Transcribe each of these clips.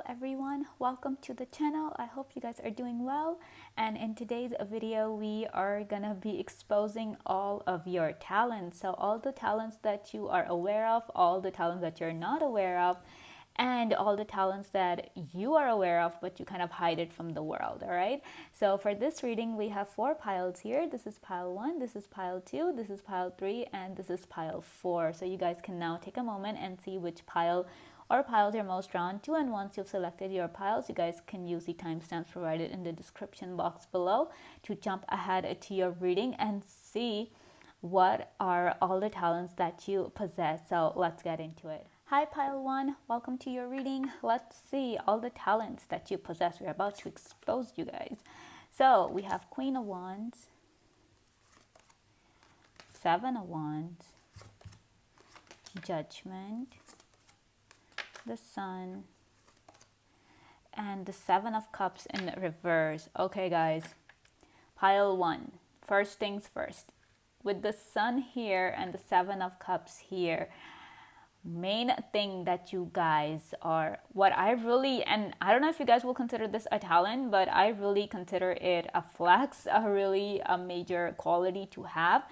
everyone, welcome to the channel. I hope you guys are doing well, and in today's video we are gonna be exposing all of your talents. So all the talents that you are aware of, all the talents that you're not aware of, and all the talents that you are aware of but you kind of hide it from the world. All right, so for this reading we have 4 piles here. This is pile 1, this is pile 2, this is pile 3, and this is pile 4. So you guys can now take a moment and see which pile or piles you're most drawn to, and once you've selected your piles, you guys can use the timestamps provided in the description box below to jump ahead to your reading and see what are all the talents that you possess. So let's get into it. Hi pile 1, welcome to your reading. Let's see all the talents that you possess. We're about to expose you guys. So we have Queen of Wands, 7 of Wands, Judgment, the Sun, and the 7 of Cups in reverse. Okay guys, pile 1, first things first, with the Sun here and the 7 of Cups here, main thing that you guys are, what I really, and I don't know if you guys will consider this a talent, but I really consider it a flex, a major quality to have,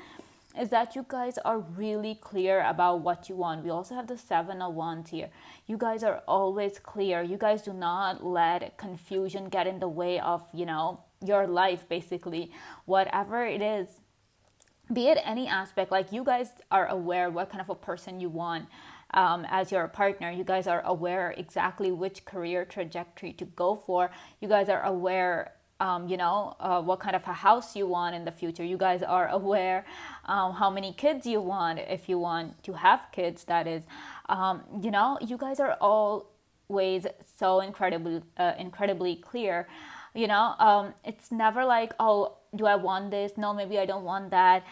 is that you guys are really clear about what you want. We also have the 7 of Wands here. You guys are always clear. You guys do not let confusion get in the way of, your life, basically. Whatever it is, be it any aspect, like you guys are aware what kind of a person you want as your partner. You guys are aware exactly which career trajectory to go for. You guys are aware what kind of a house you want in the future. You guys are aware how many kids you want, if you want to have kids, that is. You guys are always so incredibly clear. It's never like, oh, do I want this? No, maybe I don't want that.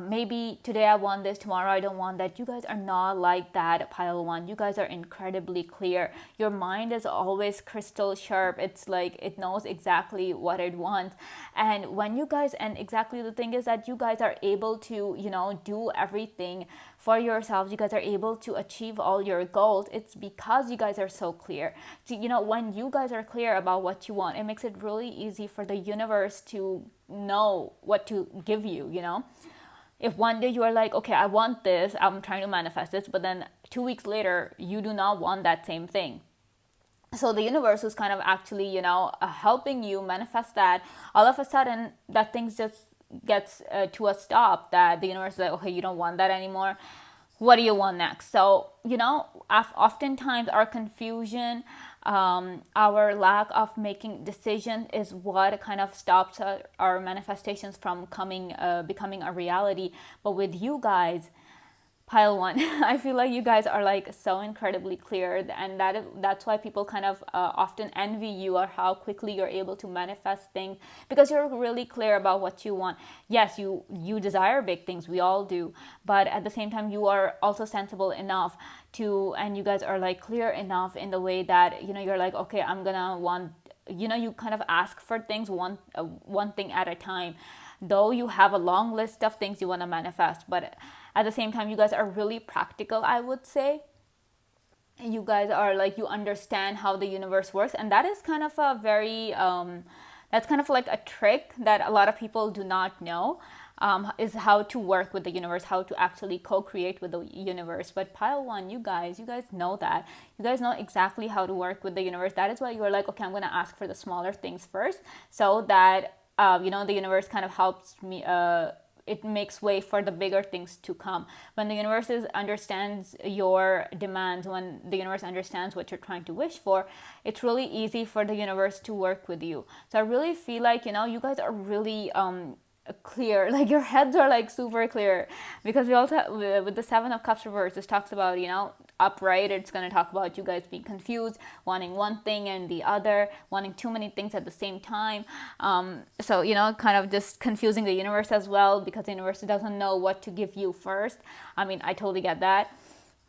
Maybe today I want this, tomorrow I don't want that. You guys are not like that, pile 1. You guys are incredibly clear. Your mind is always crystal sharp. It's like it knows exactly what it wants. And when you guys, and exactly the thing is that you guys are able to, do everything for yourselves. You guys are able to achieve all your goals. It's because you guys are so clear. So, when you guys are clear about what you want, it makes it really easy for the universe to know what to give you, If one day you are like, okay, I want this, I'm trying to manifest this, but then 2 weeks later, you do not want that same thing. So the universe is kind of actually, helping you manifest that. All of a sudden, that things just gets to a stop, that the universe is like, okay, you don't want that anymore. What do you want next? So, oftentimes our confusion, our lack of making decisions is what kind of stops our manifestations from becoming a reality. But with you guys, pile 1, I feel like you guys are like so incredibly clear, and that's why people kind of often envy you, or how quickly you're able to manifest things, because you're really clear about what you want. Yes, you desire big things, we all do, but at the same time you are also sensible enough to, and you guys are like clear enough in the way that you're like, okay, I'm gonna want, you kind of ask for things one thing at a time, though you have a long list of things you want to manifest, but at the same time you guys are really practical, I would say. You guys are like, you understand how the universe works, and that is kind of a very that's kind of like a trick that a lot of people do not know, is how to work with the universe, how to actually co-create with the universe. But pile 1, you guys know that. You guys know exactly how to work with the universe. That is why you're like, okay, I'm going to ask for the smaller things first, so that the universe kind of helps me, it makes way for the bigger things to come. When the universe understands your demands, when the universe understands what you're trying to wish for, it's really easy for the universe to work with you. So I really feel like, you guys are really clear, like your heads are like super clear, because we also with the 7 of Cups reverse, this talks about, upright, it's going to talk about you guys being confused, wanting one thing and the other, wanting too many things at the same time. So kind of just confusing the universe as well, because the universe doesn't know what to give you first. I mean, I totally get that.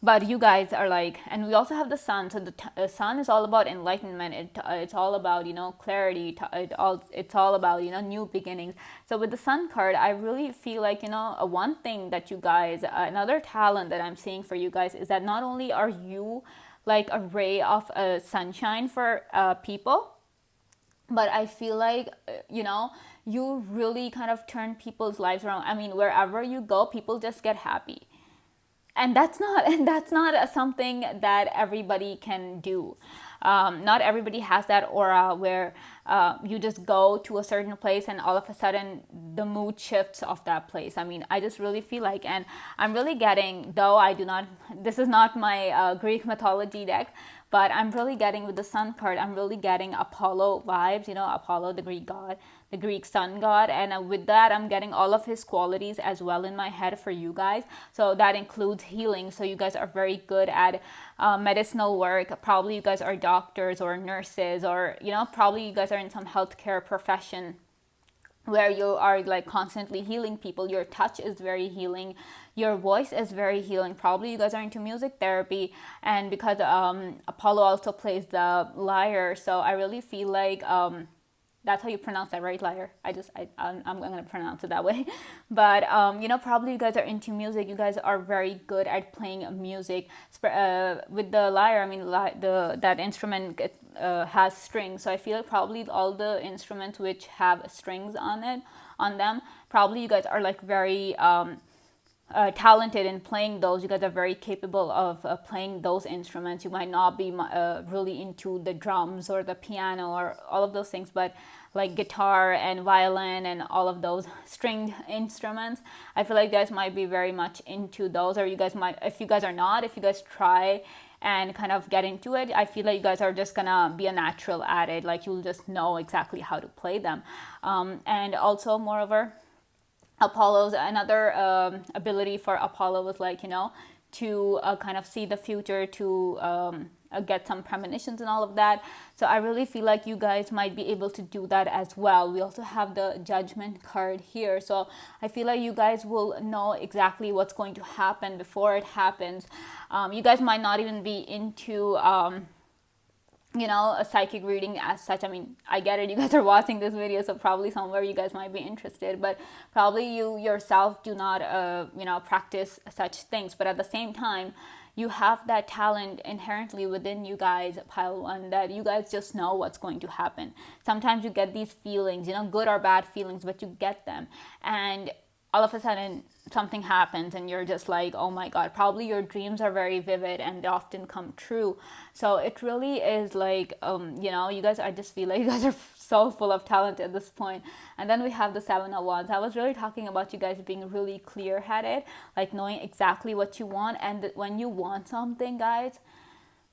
But you guys are like, and we also have the Sun. So the Sun is all about enlightenment. It's all about, clarity. It's all about, new beginnings. So with the Sun card, I really feel like, one thing that you guys, another talent that I'm seeing for you guys is that not only are you like a ray of sunshine for people. But I feel like you really kind of turn people's lives around. I mean, wherever you go, people just get happy, and that's not something that everybody can do. Not everybody has that aura where you just go to a certain place and all of a sudden the mood shifts of that place. I mean, I just really feel like, and I'm really getting, though I do not, this is not my Greek mythology deck, but I'm really getting with the sun card, I'm really getting Apollo vibes, Apollo, the Greek god, the Greek sun god. And with that, I'm getting all of his qualities as well in my head for you guys. So that includes healing. So you guys are very good at medicinal work. Probably you guys are doctors or nurses, or, probably you guys are in some healthcare profession where you are like constantly healing people. Your touch is very healing, your voice is very healing. Probably you guys are into music therapy, and because Apollo also plays the lyre, so I really feel like that's how you pronounce that, right? Lyre. I'm gonna pronounce it that way. But probably you guys are into music. You guys are very good at playing music. With the lyre, I mean, that instrument has strings. So I feel like probably all the instruments which have strings on them, probably you guys are like very talented in playing those. You guys are very capable of playing those instruments. You might not be really into the drums or the piano or all of those things, but like guitar and violin and all of those stringed instruments, I feel like you guys might be very much into those. Or you guys might, if you guys are not, if you guys try and kind of get into it, I feel like you guys are just gonna be a natural at it. Like you'll just know exactly how to play them. And also, moreover, Apollo's another ability for Apollo was like, to kind of see the future, to get some premonitions and all of that. So I really feel like you guys might be able to do that as well. We also have the Judgment card here. So I feel like you guys will know exactly what's going to happen before it happens. You guys might not even be into a psychic reading as such. I mean, I get it, you guys are watching this video, so probably somewhere you guys might be interested, but probably you yourself do not practice such things. But at the same time, you have that talent inherently within you guys, pile one, that you guys just know what's going to happen. Sometimes you get these feelings, good or bad feelings, but you get them, and all of a sudden something happens and you're just like, oh my god. Probably your dreams are very vivid and they often come true. So it really is like you guys, I just feel like you guys are so full of talent at this point. And then we have the Seven of Wands. I was really talking about you guys being really clear-headed, like knowing exactly what you want. And when you want something, guys,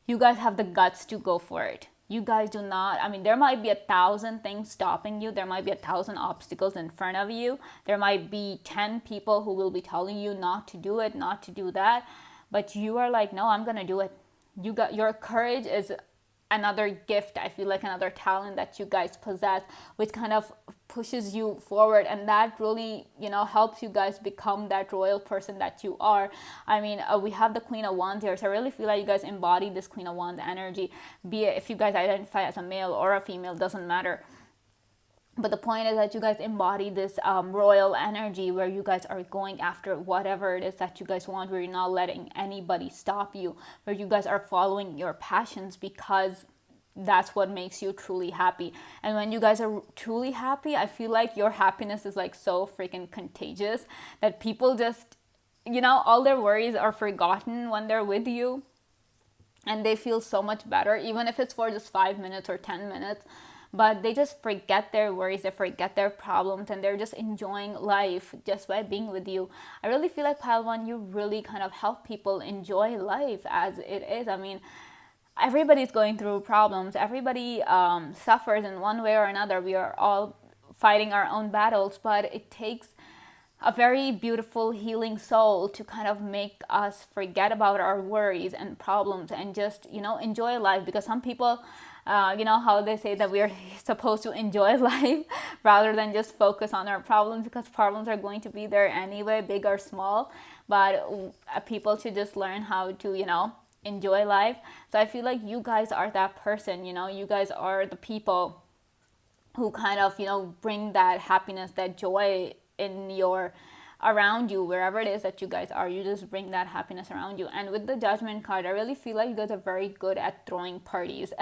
you guys have the guts to go for it. You guys do not, I mean, there might be 1,000 things stopping you. There might be 1,000 obstacles in front of you. There might be 10 people who will be telling you not to do it, not to do that. But you are like, no, I'm going to do it. Your courage is another gift, I feel like, another talent that you guys possess, which kind of pushes you forward, and that really helps you guys become that royal person that you are. I mean, we have the Queen of Wands here, so I really feel like you guys embody this Queen of Wands energy, be it if you guys identify as a male or a female, doesn't matter. But the point is that you guys embody this royal energy where you guys are going after whatever it is that you guys want, where you're not letting anybody stop you, where you guys are following your passions because that's what makes you truly happy. And when you guys are truly happy, I feel like your happiness is like so freaking contagious that people just, all their worries are forgotten when they're with you, and they feel so much better, even if it's for just 5 minutes or 10 minutes. But they just forget their worries, they forget their problems, and they're just enjoying life just by being with you. I really feel like, Pile One, you really kind of help people enjoy life as it is. I mean, everybody's going through problems. Everybody suffers in one way or another. We are all fighting our own battles, but it takes a very beautiful healing soul to kind of make us forget about our worries and problems and just, enjoy life. Because some people, how they say that we are supposed to enjoy life rather than just focus on our problems, because problems are going to be there anyway, big or small. But people should just learn how to, enjoy life. So I feel like you guys are that person. You guys are the people who kind of bring that happiness, that joy in your around you, wherever it is that you guys are. You just bring that happiness around you. And with the Judgment card, I really feel like you guys are very good at throwing parties.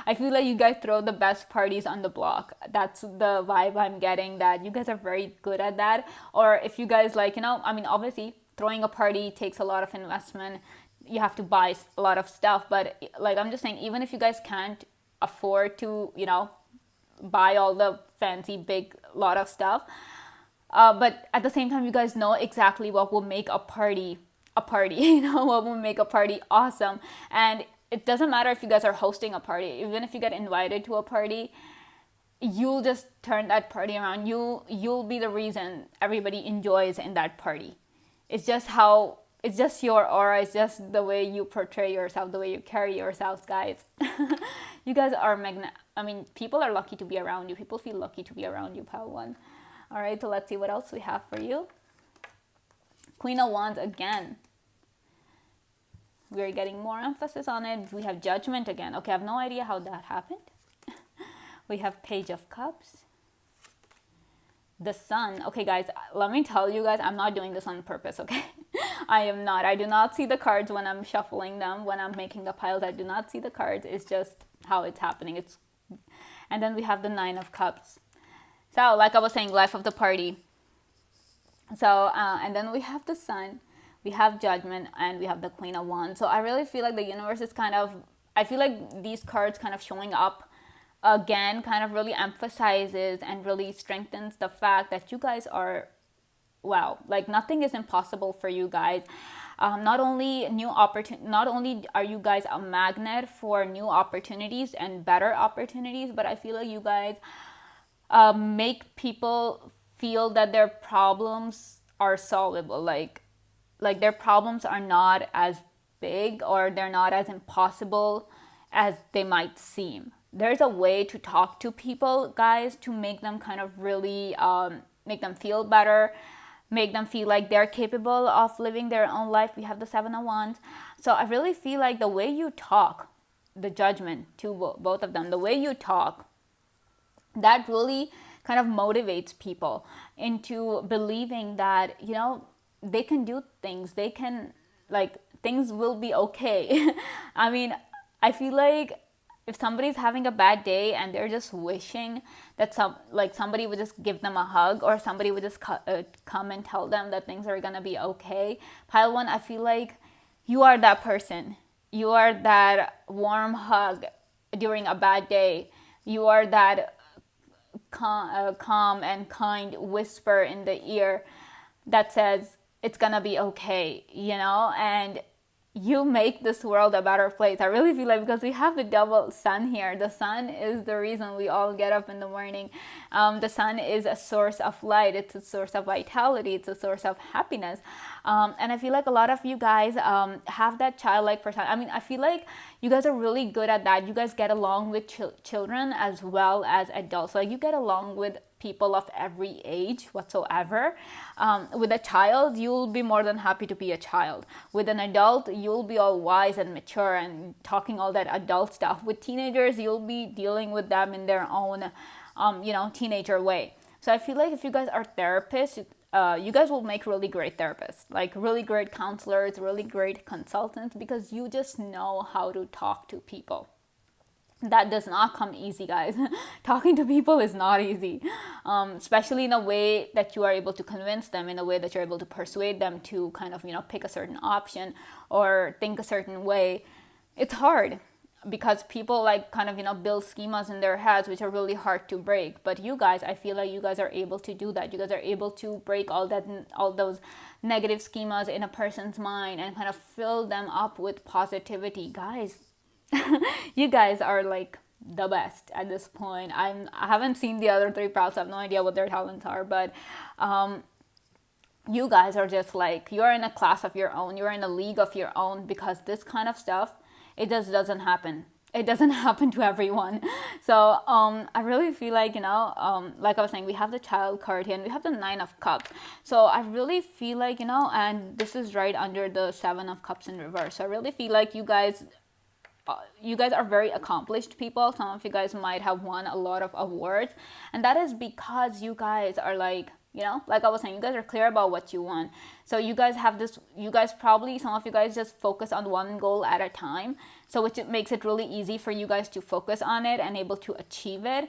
I feel like you guys throw the best parties on the block. That's the vibe I'm getting, that you guys are very good at that. Or if you guys like, I mean, obviously throwing a party takes a lot of investment. You have to buy a lot of stuff, but like, I'm just saying, even if you guys can't afford to, buy all the fancy big lot of stuff, but at the same time, you guys know exactly what will make a party, what will make a party awesome. And it doesn't matter if you guys are hosting a party, even if you get invited to a party, you'll just turn that party around. You'll be the reason everybody enjoys in that party. It's just your aura. It's just the way you portray yourself, the way you carry yourselves, guys. You guys are people are lucky to be around you. People feel lucky to be around you, Pile 1. All right, so let's see what else we have for you. Queen of Wands again. We're getting more emphasis on it. We have Judgment again. Okay, I have no idea how that happened. We have Page of Cups. The Sun. Okay, guys, let me tell you guys, I'm not doing this on purpose, okay? I am not. I do not see the cards when I'm shuffling them, when I'm making the piles. I do not see the cards. It's just how it's happening. And then we have the Nine of Cups. So, like I was saying, life of the party. So, and then we have the Sun, we have Judgment, and we have the Queen of Wands. So I really feel like the universe is I feel like these cards kind of showing up again kind of really emphasizes and really strengthens the fact that you guys are, wow, like nothing is impossible for you guys. Not only are you guys a magnet for new opportunities and better opportunities, but I feel like you guys make people feel that their problems are solvable. Like their problems are not as big, or they're not as impossible as they might seem. There's a way to talk to people, guys, to make them kind of really make them feel better, make them feel like they're capable of living their own life. We have the Seven of Wands. So I really feel like the way you talk, the Judgment to both of them, the way you talk, that really kind of motivates people into believing that, they can do things. They can, things will be okay. I mean, I feel like if somebody's having a bad day and they're just wishing that somebody would just give them a hug, or somebody would just come and tell them that things are gonna be okay. Pile 1, I feel like you are that person. You are that warm hug during a bad day. You are that calm and kind whisper in the ear that says it's gonna be okay, and you make this world a better place. I really feel like, because we have the double sun here, the sun is the reason we all get up in the morning. The sun is a source of light. It's a source of vitality. It's a source of happiness. And I feel like a lot of you guys have that childlike personality. I mean, I feel like you guys are really good at that. You guys get along with children as well as adults. Like, you get along with people of every age whatsoever. With a child, you'll be more than happy to be a child. With an adult, you'll be all wise and mature and talking all that adult stuff. With teenagers, you'll be dealing with them in their own, teenager way. So I feel like if you guys are therapists, you guys will make really great therapists, like really great counselors, really great consultants, because you just know how to talk to people. That does not come easy, guys. Talking to people is not easy, especially in a way that you are able to convince them, in a way that you're able to persuade them to kind of, pick a certain option or think a certain way. It's hard because people build schemas in their heads, which are really hard to break. But you guys, I feel like you guys are able to do that. You guys are able to break all those negative schemas in a person's mind and kind of fill them up with positivity, guys. You guys are like the best at this point. I haven't seen the other three props. I have no idea what their talents are, but you guys are just like, you're in a class of your own. You're in a league of your own, because this kind of stuff, it just doesn't happen. It doesn't happen to everyone. So I really feel like, like I was saying, we have the Child card here and we have the Nine of Cups. So I really feel like, and this is right under the Seven of Cups in reverse. So I really feel like you guys are very accomplished people. Some of you guys might have won a lot of awards, and that is because you guys are like You know, like I was saying, you guys are clear about what you want. So you guys have this, you guys probably, some of you guys just focus on one goal at a time. So which makes it really easy for you guys to focus on it and able to achieve it.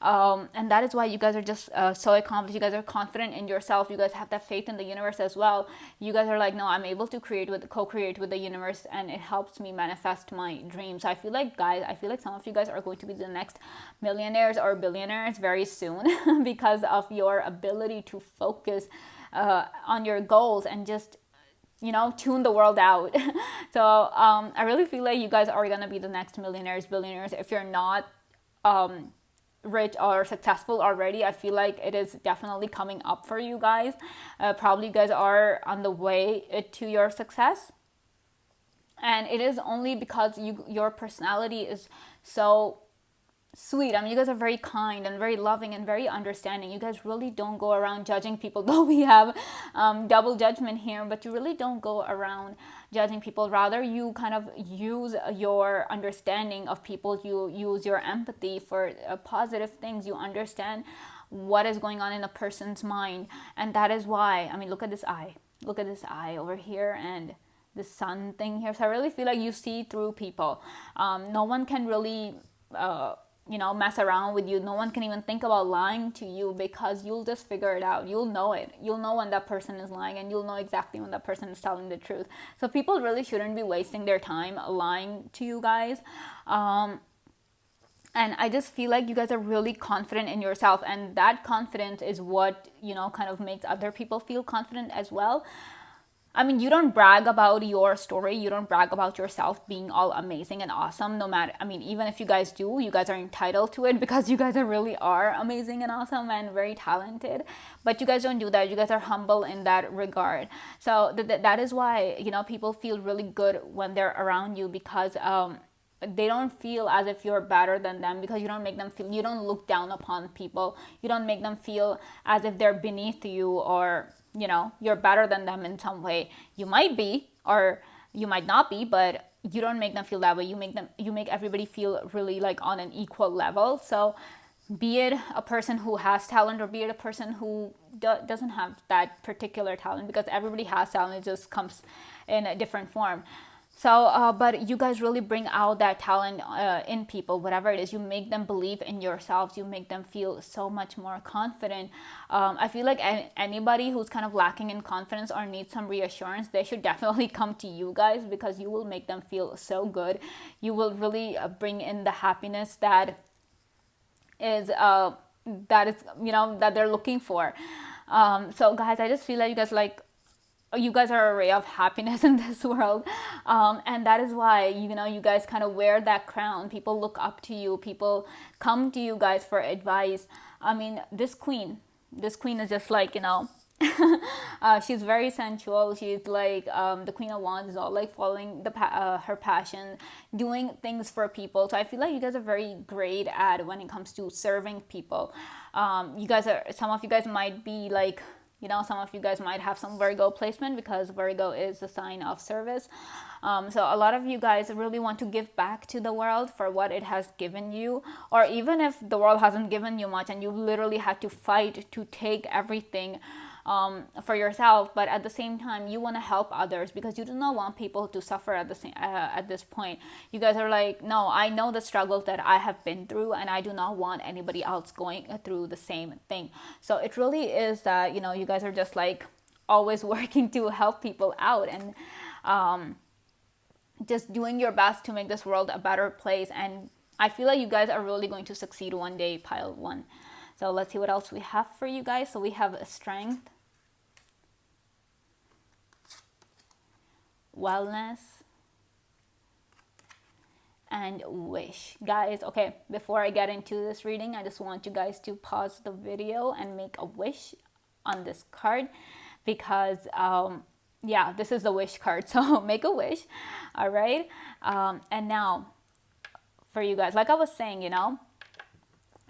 And that is why you guys are just so accomplished. You guys are confident in yourself. You guys have that faith in the universe as well. You guys are like, no, I'm able to co-create with the universe, and it helps me manifest my dreams. So I feel like, guys, I feel like some of you guys are going to be the next millionaires or billionaires very soon because of your ability to focus on your goals and just, you know, tune the world out. So I really feel like you guys are gonna be the next millionaires, billionaires. If you're not rich or successful already, I feel like it is definitely coming up for you guys. Probably you guys are on the way to your success, and it is only because your personality is so sweet. I mean, you guys are very kind and very loving and very understanding. You guys really don't go around judging people, though we have double judgment here, but you really don't go around judging people. Rather, you kind of use your understanding of people. You use your empathy for positive things. You understand what is going on in a person's mind, and that is why, I mean, look at this eye. Look at this eye over here, and the sun thing here. So I really feel like you see through people. No one can really you know, mess around with you. No one can even think about lying to you, because you'll just figure it out. You'll know it. You'll know when that person is lying, and you'll know exactly when that person is telling the truth. So people really shouldn't be wasting their time lying to you guys. And I just feel like you guys are really confident in yourself, and that confidence is what, you know, kind of makes other people feel confident as well. I mean, you don't brag about your story. You don't brag about yourself being all amazing and awesome, no matter, I mean, even if you guys do, you guys are entitled to it, because you guys really are amazing and awesome and very talented. But you guys don't do that. You guys are humble in that regard. So that is why, you know, people feel really good when they're around you, because they don't feel as if you're better than them, because you don't make them feel, you don't look down upon people. You don't make them feel as if they're beneath you, or, you know, you're better than them in some way. You might be, or you might not be, but you don't make them feel that way. You make everybody feel really like on an equal level. So be it a person who has talent, or be it a person who doesn't have that particular talent, because everybody has talent, it just comes in a different form. So, but you guys really bring out that talent in people, whatever it is. You make them believe in yourselves. You make them feel so much more confident. I feel like anybody who's kind of lacking in confidence or needs some reassurance, they should definitely come to you guys, because you will make them feel so good. You will really bring in the happiness that is, you know, that they're looking for. So guys, I just feel like you guys are a ray of happiness in this world, and that is why, you know, you guys kind of wear that crown. People look up to you. People come to you guys for advice. I mean, this queen is just like, you know, she's very sensual. She's like, the Queen of Wands is all like following her passion, doing things for people. So I feel like you guys are very great at when it comes to serving people. You guys are, some of you guys might be like, you know, some of you guys might have some Virgo placement, because Virgo is the sign of service. So a lot of you guys really want to give back to the world for what it has given you. Or even if the world hasn't given you much and you literally had to fight to take everything for yourself, but at the same time you want to help others, because you do not want people to suffer at the same at this point. You guys are like, no, I know the struggles that I have been through, and I do not want anybody else going through the same thing. So it really is that, you know, you guys are just like always working to help people out, and just doing your best to make this world a better place. And I feel like you guys are really going to succeed one day, pile one. So let's see what else we have for you guys. So we have strength, wellness, and wish. Guys, okay, before I get into this reading, I just want you guys to pause the video and make a wish on this card, because yeah, this is the wish card. So make a wish. All right. And now for you guys, like I was saying, you know,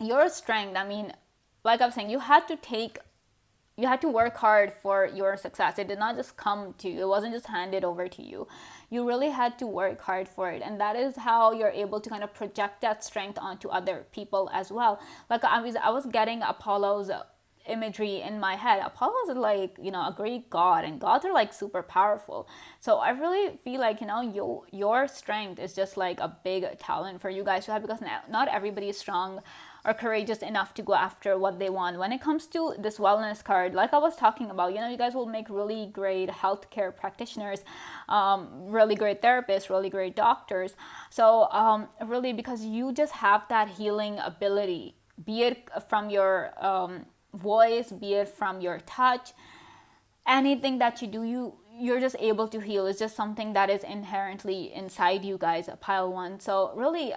your strength, I mean, like I was saying, you had to work hard for your success. It did not just come to you. It wasn't just handed over to you. You really had to work hard for it. And that is how you're able to kind of project that strength onto other people as well. Like I was getting Apollo's imagery in my head. Apollo is like, a Greek god, and gods are like super powerful. So I really feel like, your strength is just like a big talent for you guys to have, because not everybody is strong or courageous enough to go after what they want. When it comes to this wellness card, like I was talking about, you guys will make really great healthcare practitioners, really great therapists, really great doctors. So really, because you just have that healing ability, be it from your voice, be it from your touch, anything that you do, you're just able to heal. It's just something that is inherently inside you guys, pile one. So really,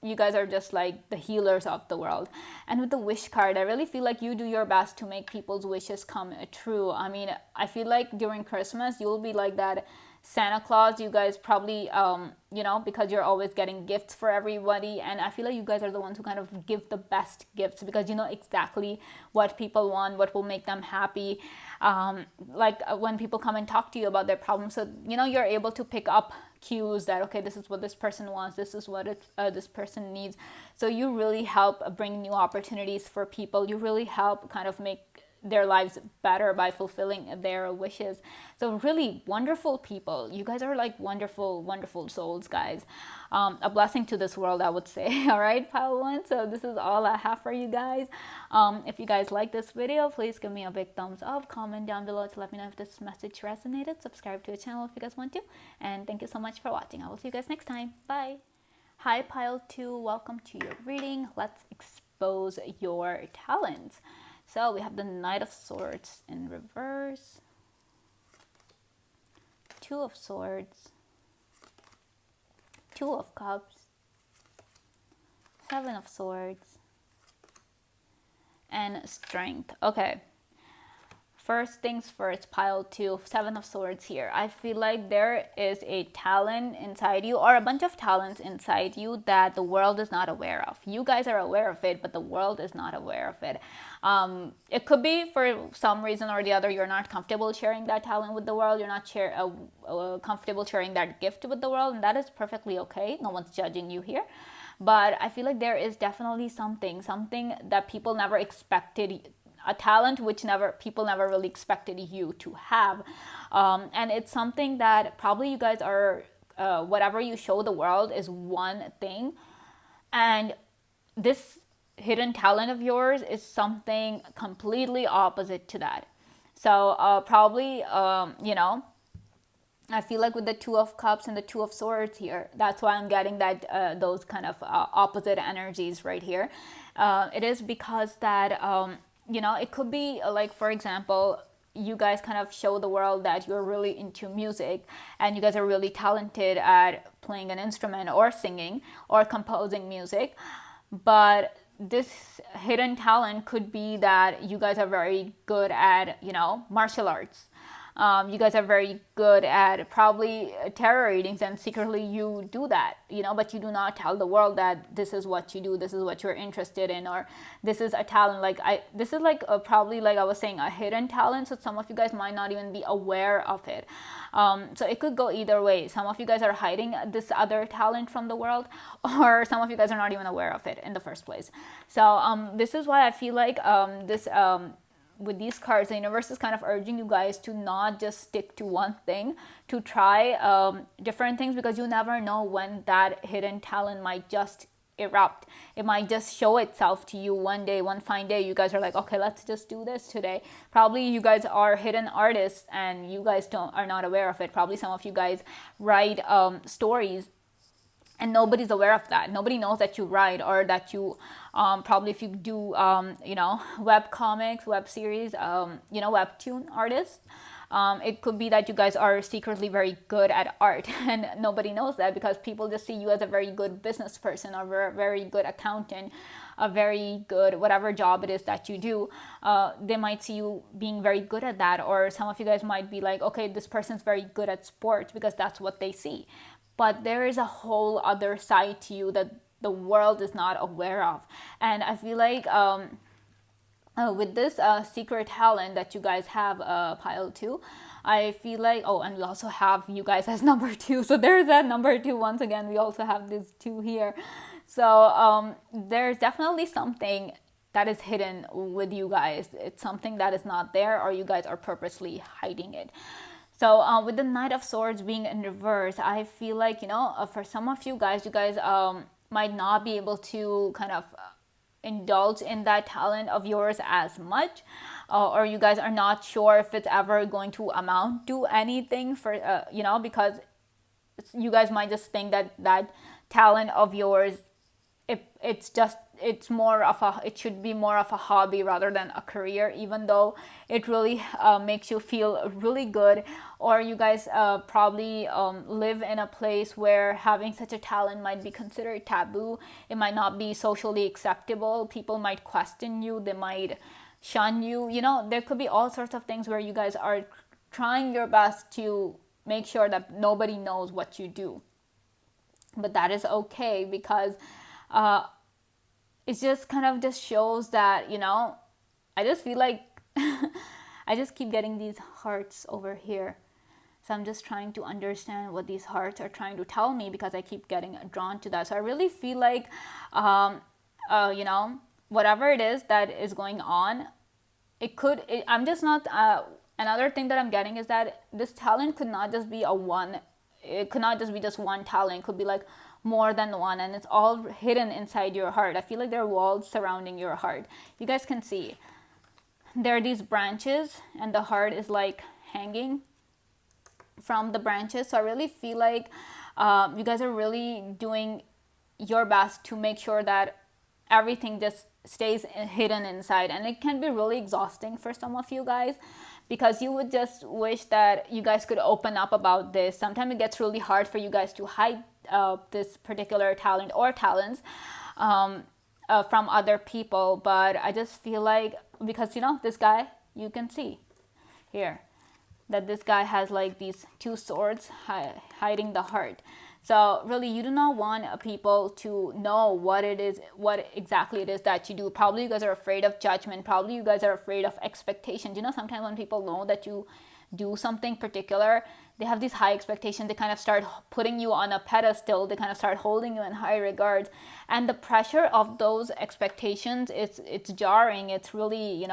you guys are just like the healers of the world. And with the wish card, I really feel like you do your best to make people's wishes come true. I mean, I feel like during Christmas, you'll be like that Santa Claus. You guys probably, because you're always getting gifts for everybody. And I feel like you guys are the ones who kind of give the best gifts, because you know exactly what people want, what will make them happy. When people come and talk to you about their problems. So, you're able to pick up cues that, okay, this is what this person wants, this is what this person needs. So you really help bring new opportunities for people. You really help kind of make their lives better by fulfilling their wishes. So really wonderful people. You guys are like wonderful, wonderful souls, guys. A blessing to this world, I would say. All right, pile one. So this is all I have for you guys. If you guys like this video, please give me a big thumbs up. Comment down below to let me know if this message resonated. Subscribe to the channel if you guys want to. And thank you so much for watching. I will see you guys next time. Bye. Hi, pile two. Welcome to your reading. Let's expose your talents. So we have the Knight of Swords in reverse, Two of Swords, Two of Cups, Seven of Swords, and Strength. Okay. First things first, pile two, Seven of Swords here. I feel like there is a talent inside you, or a bunch of talents inside you, that the world is not aware of. You guys are aware of it, but the world is not aware of it. It could be for some reason or the other, you're not comfortable sharing that talent with the world. You're not comfortable sharing that gift with the world, and that is perfectly okay. No one's judging you here. But I feel like there is definitely something that people never expected, a talent which people never really expected you to have. And it's something that probably you guys are, whatever you show the world is one thing. And this hidden talent of yours is something completely opposite to that. So probably, I feel like with the Two of Cups and the Two of Swords here, that's why I'm getting that those kind of opposite energies right here. It is because that, it could be like, for example, you guys kind of show the world that you're really into music and you guys are really talented at playing an instrument or singing or composing music. But this hidden talent could be that you guys are very good at, martial arts. You guys are very good at probably tarot readings, and secretly you do that, but you do not tell the world that this is what you do, this is what you're interested in, or this is a talent. This is like probably, like I was saying, a hidden talent. So some of you guys might not even be aware of it. So it could go either way. Some of you guys are hiding this other talent from the world, or some of you guys are not even aware of it in the first place. So this is why I feel like with these cards, the universe is kind of urging you guys to not just stick to one thing, to try different things, because you never know when that hidden talent might just erupt. It might just show itself to you one day, one fine day. You guys are like, okay, let's just do this today. Probably you guys are hidden artists and you guys are not aware of it. Probably some of you guys write stories and nobody's aware of that. Nobody knows that you write, or that you probably, if you do web comics, web series, webtoon artists, it could be that you guys are secretly very good at art and nobody knows that, because people just see you as a very good business person, or a very good accountant, a very good whatever job it is that you do. They might see you being very good at that. Or some of you guys might be like, okay, this person's very good at sports, because that's what they see. But there is a whole other side to you that the world is not aware of. And I feel like with this secret talent that you guys have, pile two, I feel like, and we also have you guys as number two. So there's that number two. Once again, we also have this two here. So there's definitely something that is hidden with you guys. It's something that is not there, or you guys are purposely hiding it. So with the Knight of Swords being in reverse, I feel like, for some of you guys might not be able to kind of indulge in that talent of yours as much, or you guys are not sure if it's ever going to amount to anything for, because you guys might just think that that talent of yours, it should be more of a hobby rather than a career, even though it really makes you feel really good. Or you guys probably live in a place where having such a talent might be considered taboo. It might not be socially acceptable. People might question you, they might shun you. There could be all sorts of things where you guys are trying your best to make sure that nobody knows what you do. But that is okay, because it just kind of just shows that, I just feel like I just keep getting these hearts over here. So I'm just trying to understand what these hearts are trying to tell me, because I keep getting drawn to that. So I really feel like, whatever it is that is going on, I'm just not, another thing that I'm getting is that this talent could not just be it could not just be just one talent. It could be like more than one, and it's all hidden inside your heart. I feel like there are walls surrounding your heart. You guys can see there are these branches, and the heart is like hanging from the branches. So I really feel like you guys are really doing your best to make sure that everything just stays hidden inside, and it can be really exhausting for some of you guys, because you would just wish that you guys could open up about this. Sometimes it gets really hard for you guys to hide this particular talent or talents from other people. But I just feel like, because this guy, you can see here that this guy has like these two swords hiding the heart. So really, you do not want people to know what exactly it is that you do. Probably you guys are afraid of judgment. Probably you guys are afraid of expectations. Sometimes when people know that you do something particular, they have these high expectations. They kind of start putting you on a pedestal. They kind of start holding you in high regards. And the pressure of those expectations, it's jarring. It's really,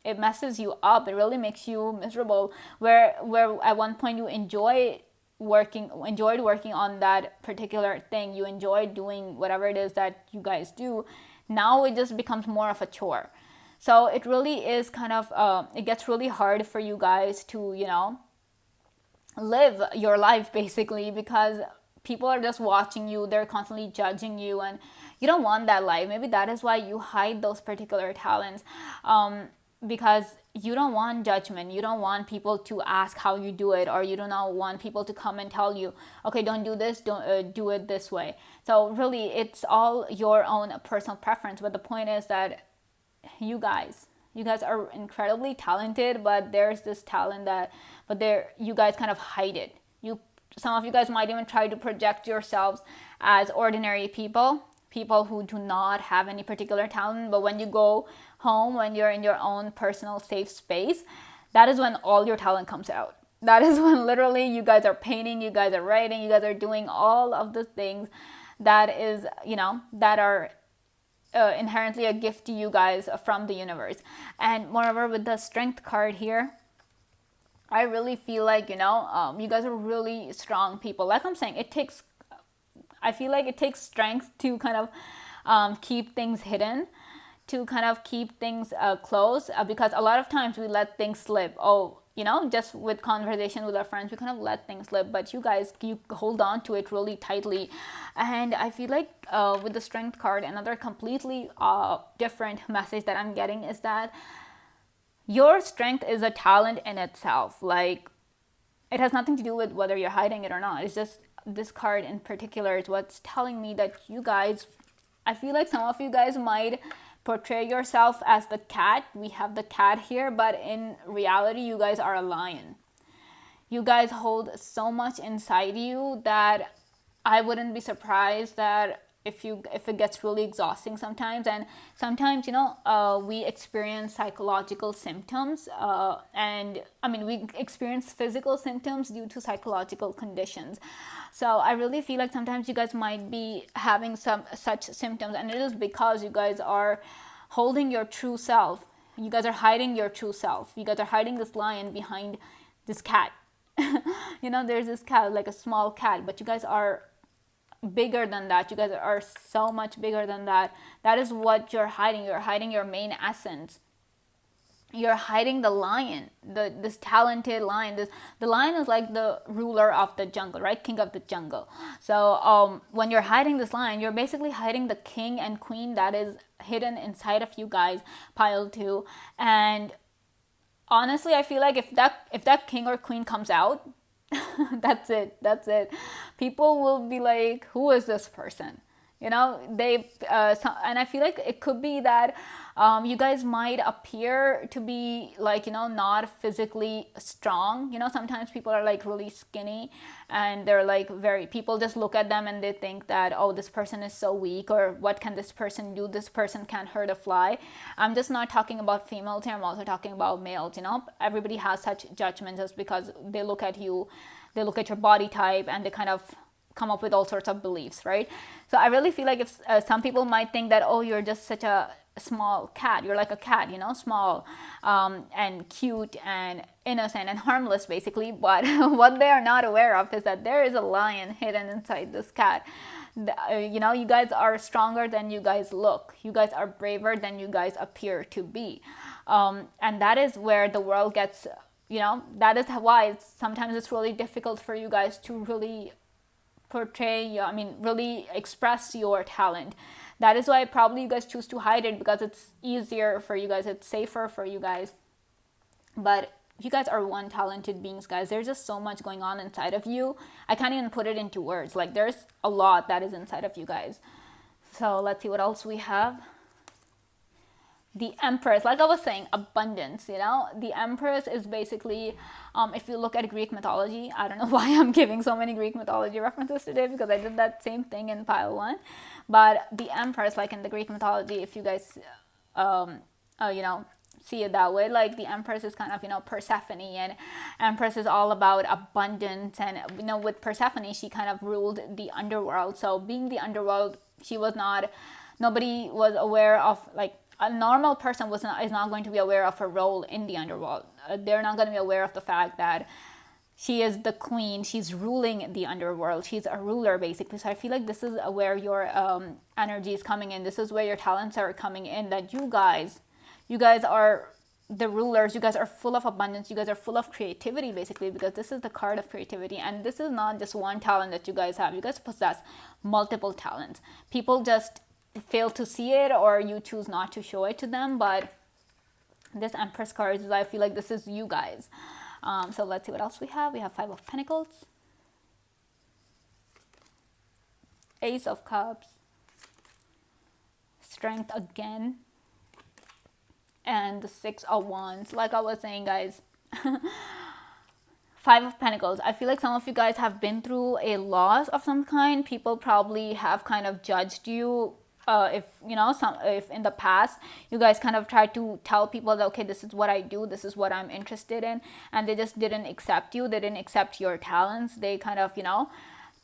it messes you up. It really makes you miserable. Where at one point you enjoyed working on that particular thing, you enjoyed doing whatever it is that you guys do, now it just becomes more of a chore. So it really is kind of it gets really hard for you guys to live your life, basically, because people are just watching you, they're constantly judging you, and you don't want that life. Maybe that is why you hide those particular talents, because you don't want judgment. You don't want people to ask how you do it, or you do not want people to come and tell you, okay, don't do this, don't do it this way. So really, it's all your own personal preference. But the point is that you guys are incredibly talented, but there's this talent you guys kind of hide it. Some of you guys might even try to project yourselves as ordinary people who do not have any particular talent. But when you go home, when you're in your own personal safe space, that is when all your talent comes out. That is when literally you guys are painting, you guys are writing, you guys are doing all of the things that is, that are inherently a gift to you guys from the universe. And moreover, with the Strength card here, I really feel like, you guys are really strong people. Like I'm saying, I feel like it takes strength to kind of keep things hidden, to kind of keep things close, because a lot of times we let things slip. Just with conversation with our friends, we kind of let things slip. But you guys, you hold on to it really tightly. And I feel like with the Strength card, another completely different message that I'm getting is that your strength is a talent in itself. Like, it has nothing to do with whether you're hiding it or not. It's just this card in particular is what's telling me that you guys, I feel like some of you guys might portray yourself as the cat. We have the cat here, but in reality, you guys are a lion. You guys hold so much inside you that I wouldn't be surprised that if it gets really exhausting sometimes. And sometimes we experience psychological symptoms, and we experience physical symptoms due to psychological conditions. So I really feel like sometimes you guys might be having some such symptoms, and it is because you guys are holding your true self. You guys are hiding your true self. You guys are hiding this lion behind this cat. There's this cat, like a small cat, but you guys are bigger than that. You guys are so much bigger than that. That is what you're hiding. You're hiding your main essence. You're hiding the lion, this talented lion. The lion is like the ruler of the jungle, right? King of the jungle. So when you're hiding this lion, you're basically hiding the king and queen that is hidden inside of you guys, pile 2. And honestly, I feel like if that king or queen comes out, that's it. People will be like, who is this person? And I feel like it could be that you guys might appear to be like, not physically strong. Sometimes people are like really skinny and they're like people just look at them and they think that, oh, this person is so weak, or what can this person do? This person can't hurt a fly. I'm just not talking about females here. I'm also talking about males. Everybody has such judgments just because they look at you, they look at your body type, and they kind of come up with all sorts of beliefs, right? So I really feel like if some people might think that, oh, you're just such a small cat, you're like a cat, small and cute and innocent and harmless, basically. But what they are not aware of is that there is a lion hidden inside this cat. You guys are stronger than you guys look. You guys are braver than you guys appear to be. And that is where the world gets, that is why sometimes it's really difficult for you guys to really really express your talent. That is why probably you guys choose to hide it, because it's easier for you guys, it's safer for you guys. But you guys are one talented beings, guys. There's just so much going on inside of you. I can't even put it into words. Like, there's a lot that is inside of you guys. So let's see what else we have. The Empress, like I was saying, abundance. The Empress is basically, if you look at Greek mythology, I don't know why I'm giving so many Greek mythology references today, because I did that same thing in pile 1. But the Empress, like in the Greek mythology, if you guys see it that way, like the Empress is kind of Persephone, and Empress is all about abundance. And with Persephone, she kind of ruled the underworld. So being the underworld, nobody was aware of, like, a normal person is not going to be aware of her role in the underworld. They're not going to be aware of the fact that she is the queen. She's ruling the underworld. She's a ruler, basically. So I feel like this is where your energy is coming in. This is where your talents are coming in. That you guys are the rulers. You guys are full of abundance. You guys are full of creativity, basically, because this is the card of creativity. And this is not just one talent that you guys have. You guys possess multiple talents. People just fail to see it, or you choose not to show it to them. But this Empress card is, I feel like this is you guys. So let's see what else we have. We have 5 of Pentacles, Ace of Cups, Strength again, and the 6 of Wands. Like I was saying, guys, 5 of Pentacles. I feel like some of you guys have been through a loss of some kind. People probably have kind of judged you. If in the past you guys kind of tried to tell people that, okay, this is what I do, this is what I'm interested in, and they just didn't accept you. They didn't accept your talents. They kind of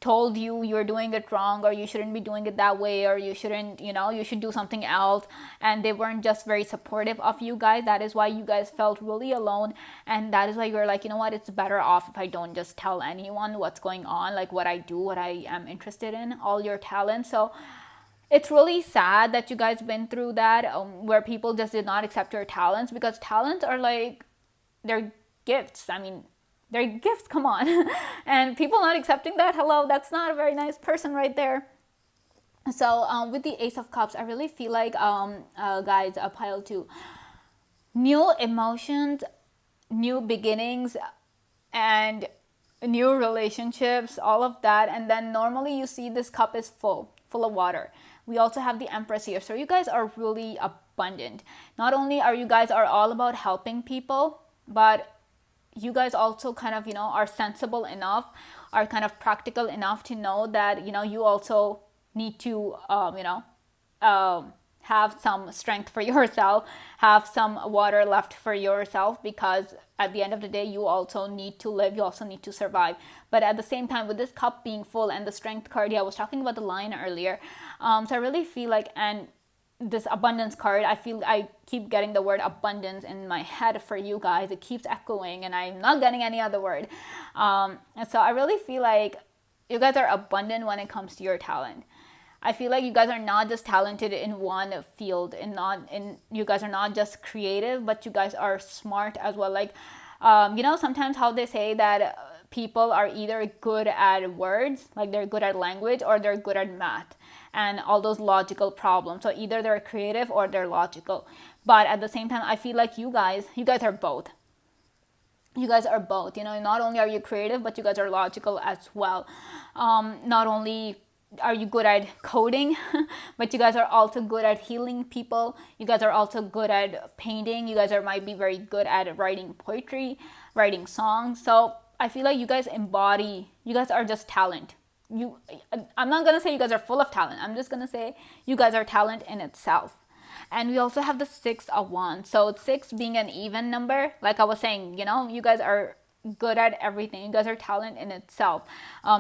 told you you're doing it wrong, or you shouldn't be doing it that way, or you shouldn't, you should do something else. And they weren't just very supportive of you guys. That is why you guys felt really alone, and that is why you're like, what, it's better off if I don't just tell anyone what's going on, like what I do, what I am interested in, all your talents. So it's really sad that you guys been through that, where people just did not accept your talents, because talents are like, they're gifts. They're gifts, come on. And people not accepting that, hello, that's not a very nice person right there. So with the Ace of Cups, I really feel like, guys, pile 2, new emotions, new beginnings, and new relationships, all of that. And then normally you see this cup is full of water. We also have the Empress here. So you guys are really abundant. Not only are you guys all about helping people, but you guys also kind of, are sensible enough, are kind of practical enough to know that, you also need to, have some strength for yourself, have some water left for yourself, because at the end of the day, you also need to live, you also need to survive. But at the same time, with this cup being full and the Strength card, I was talking about the lion earlier. So I really feel like, and this abundance card, I feel I keep getting the word abundance in my head for you guys. It keeps echoing and I'm not getting any other word. And so I really feel like you guys are abundant when it comes to your talent. I feel like you guys are not just talented in one field, and not in you guys are not just creative, but you guys are smart as well. Like, sometimes how they say that people are either good at words, like they're good at language, or they're good at math and all those logical problems. So either they're creative or they're logical. But at the same time, I feel like you guys are both. You guys are both. Not only are you creative, but you guys are logical as well. Not only are you good at coding, but you guys are also good at healing people. You guys are also good at painting. You guys might be very good at writing poetry, writing songs. So I feel like you guys are just talent. I'm not gonna say you guys are full of talent. I'm just gonna say you guys are talent in itself. And we also have the 6 of Wands. So 6 being an even number, like I was saying, you guys are good at everything. You guys are talent in itself.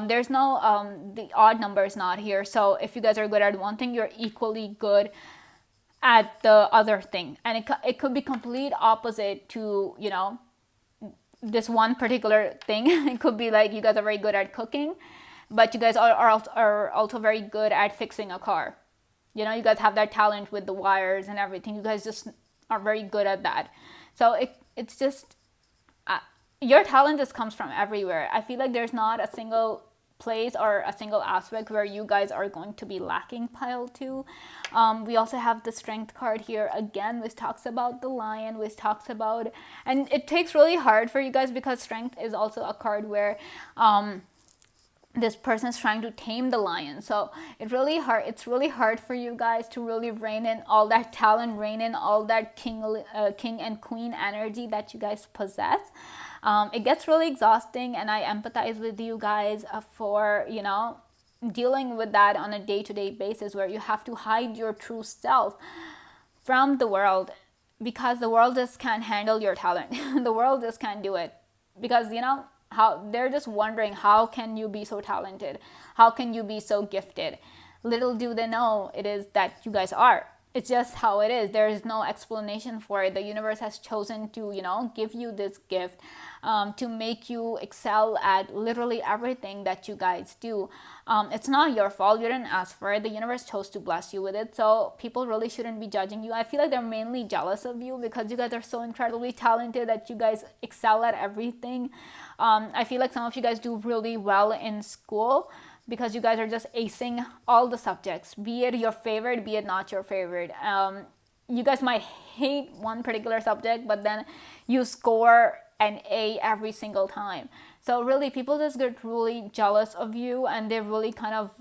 There's no the odd number is not here. So if you guys are good at one thing, you're equally good at the other thing. And it could be complete opposite to this one particular thing. It could be like you guys are very good at cooking, but you guys are also very good at fixing a car. You guys have that talent with the wires and everything. You guys just are very good at that. So it's just your talent just comes from everywhere. I feel like there's not a single place or a single aspect where you guys are going to be lacking, pile 2. We also have the Strength card here again, which talks about the lion, which talks about, and it takes really hard for you guys because Strength is also a card where this person is trying to tame the lion. So it's really hard for you guys to really rein in all that talent, rein in all that king and queen energy that you guys possess. It gets really exhausting, and I empathize with you guys for dealing with that on a day-to-day basis, where you have to hide your true self from the world because the world just can't handle your talent. The world just can't do it because how they're just wondering, how can you be so talented? How can you be so gifted? Little do they know it is that you guys are. It's just how it is. There is no explanation for it. The universe has chosen to, give you this gift to make you excel at literally everything that you guys do. It's not your fault. You didn't ask for it. The universe chose to bless you with it. So people really shouldn't be judging you. I feel like they're mainly jealous of you because you guys are so incredibly talented that you guys excel at everything. I feel like some of you guys do really well in school because you guys are just acing all the subjects, be it your favorite, be it not your favorite. You guys might hate one particular subject, but then you score an A every single time. So really, people just get really jealous of you, and they really kind of,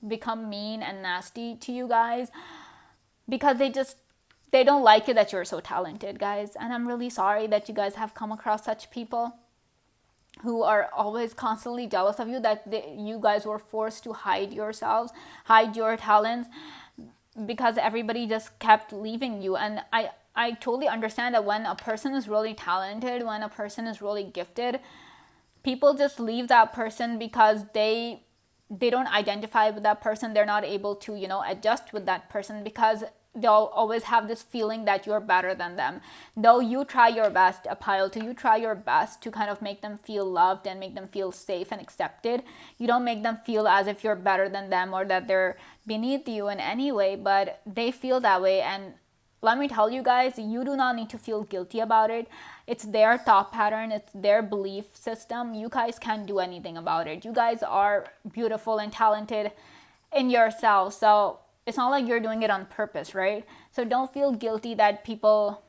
become mean and nasty to you guys because they don't like it that you're so talented, guys. And I'm really sorry that you guys have come across such people who are always constantly jealous of you, that you guys were forced to hide yourselves, hide your talents, because everybody just kept leaving you. And I totally understand that when a person is really talented, when a person is really gifted, people just leave that person because they don't identify with that person. They're not able to, adjust with that person because they'll always have this feeling that you're better than them. Though you try your best, you try your best to kind of make them feel loved and make them feel safe and accepted. You don't make them feel as if you're better than them or that they're beneath you in any way, but they feel that way. And let me tell you guys, you do not need to feel guilty about it. It's their thought pattern. It's their belief system. You guys can't do anything about it. You guys are beautiful and talented in yourselves. So it's not like you're doing it on purpose, right? So don't feel guilty that people,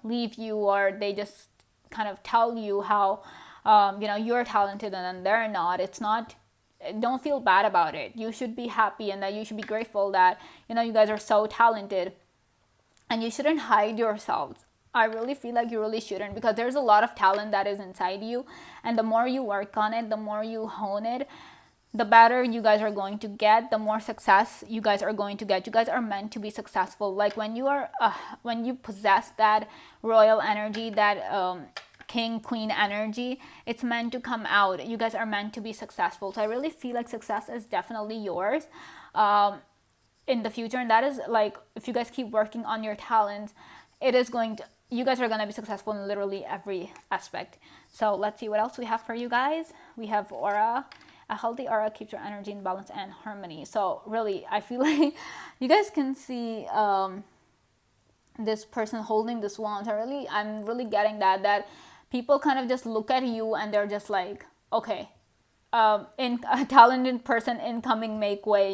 leave you, or they just kind of tell you how, you're talented and then they're not. It's not, don't feel bad about it. You should be happy, and that you should be grateful that, you guys are so talented, and you shouldn't hide yourselves. I really feel like you really shouldn't, because there's a lot of talent that is inside you, and the more you work on it, the more you hone it, the better you guys are going to get, the more success you guys are going to get. You guys are meant to be successful. Like when you possess that royal energy, that king, queen energy, it's meant to come out. You guys are meant to be successful. So I really feel like success is definitely yours. in the future. And that is like, if you guys keep working on your talents, it is going to, you guys are going to be successful in literally every aspect. So let's see what else we have for you guys. We have aura. A healthy aura keeps your energy in balance and harmony. So really, I feel like you guys can see this person holding this wand. I'm really getting that people kind of just look at you and they're just like, okay, in a talented person incoming, make way.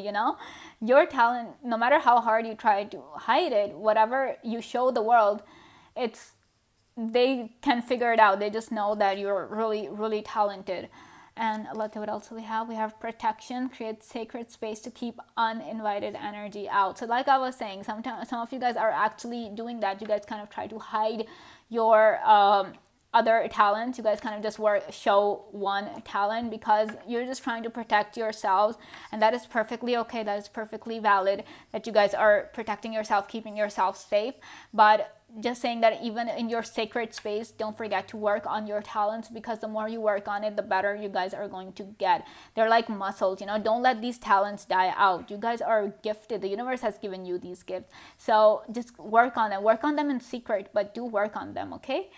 Your talent, no matter how hard you try to hide it, whatever you show the world, they can figure it out. They just know that you're really, really talented. And let's see what else we have. We have protection, create sacred space to keep uninvited energy out. So like I was saying, sometimes some of you guys are actually doing that. You guys kind of try to hide your other talents. You guys kind of just show one talent because you're just trying to protect yourselves, and that is perfectly okay. That is perfectly valid that you guys are protecting yourself, keeping yourself safe. But just saying that even in your sacred space, don't forget to work on your talents, because the more you work on it, the better you guys are going to get. They're like muscles, don't let these talents die out. You guys are gifted. The universe has given you these gifts. So just work on them. Work on them in secret, but do work on them, okay?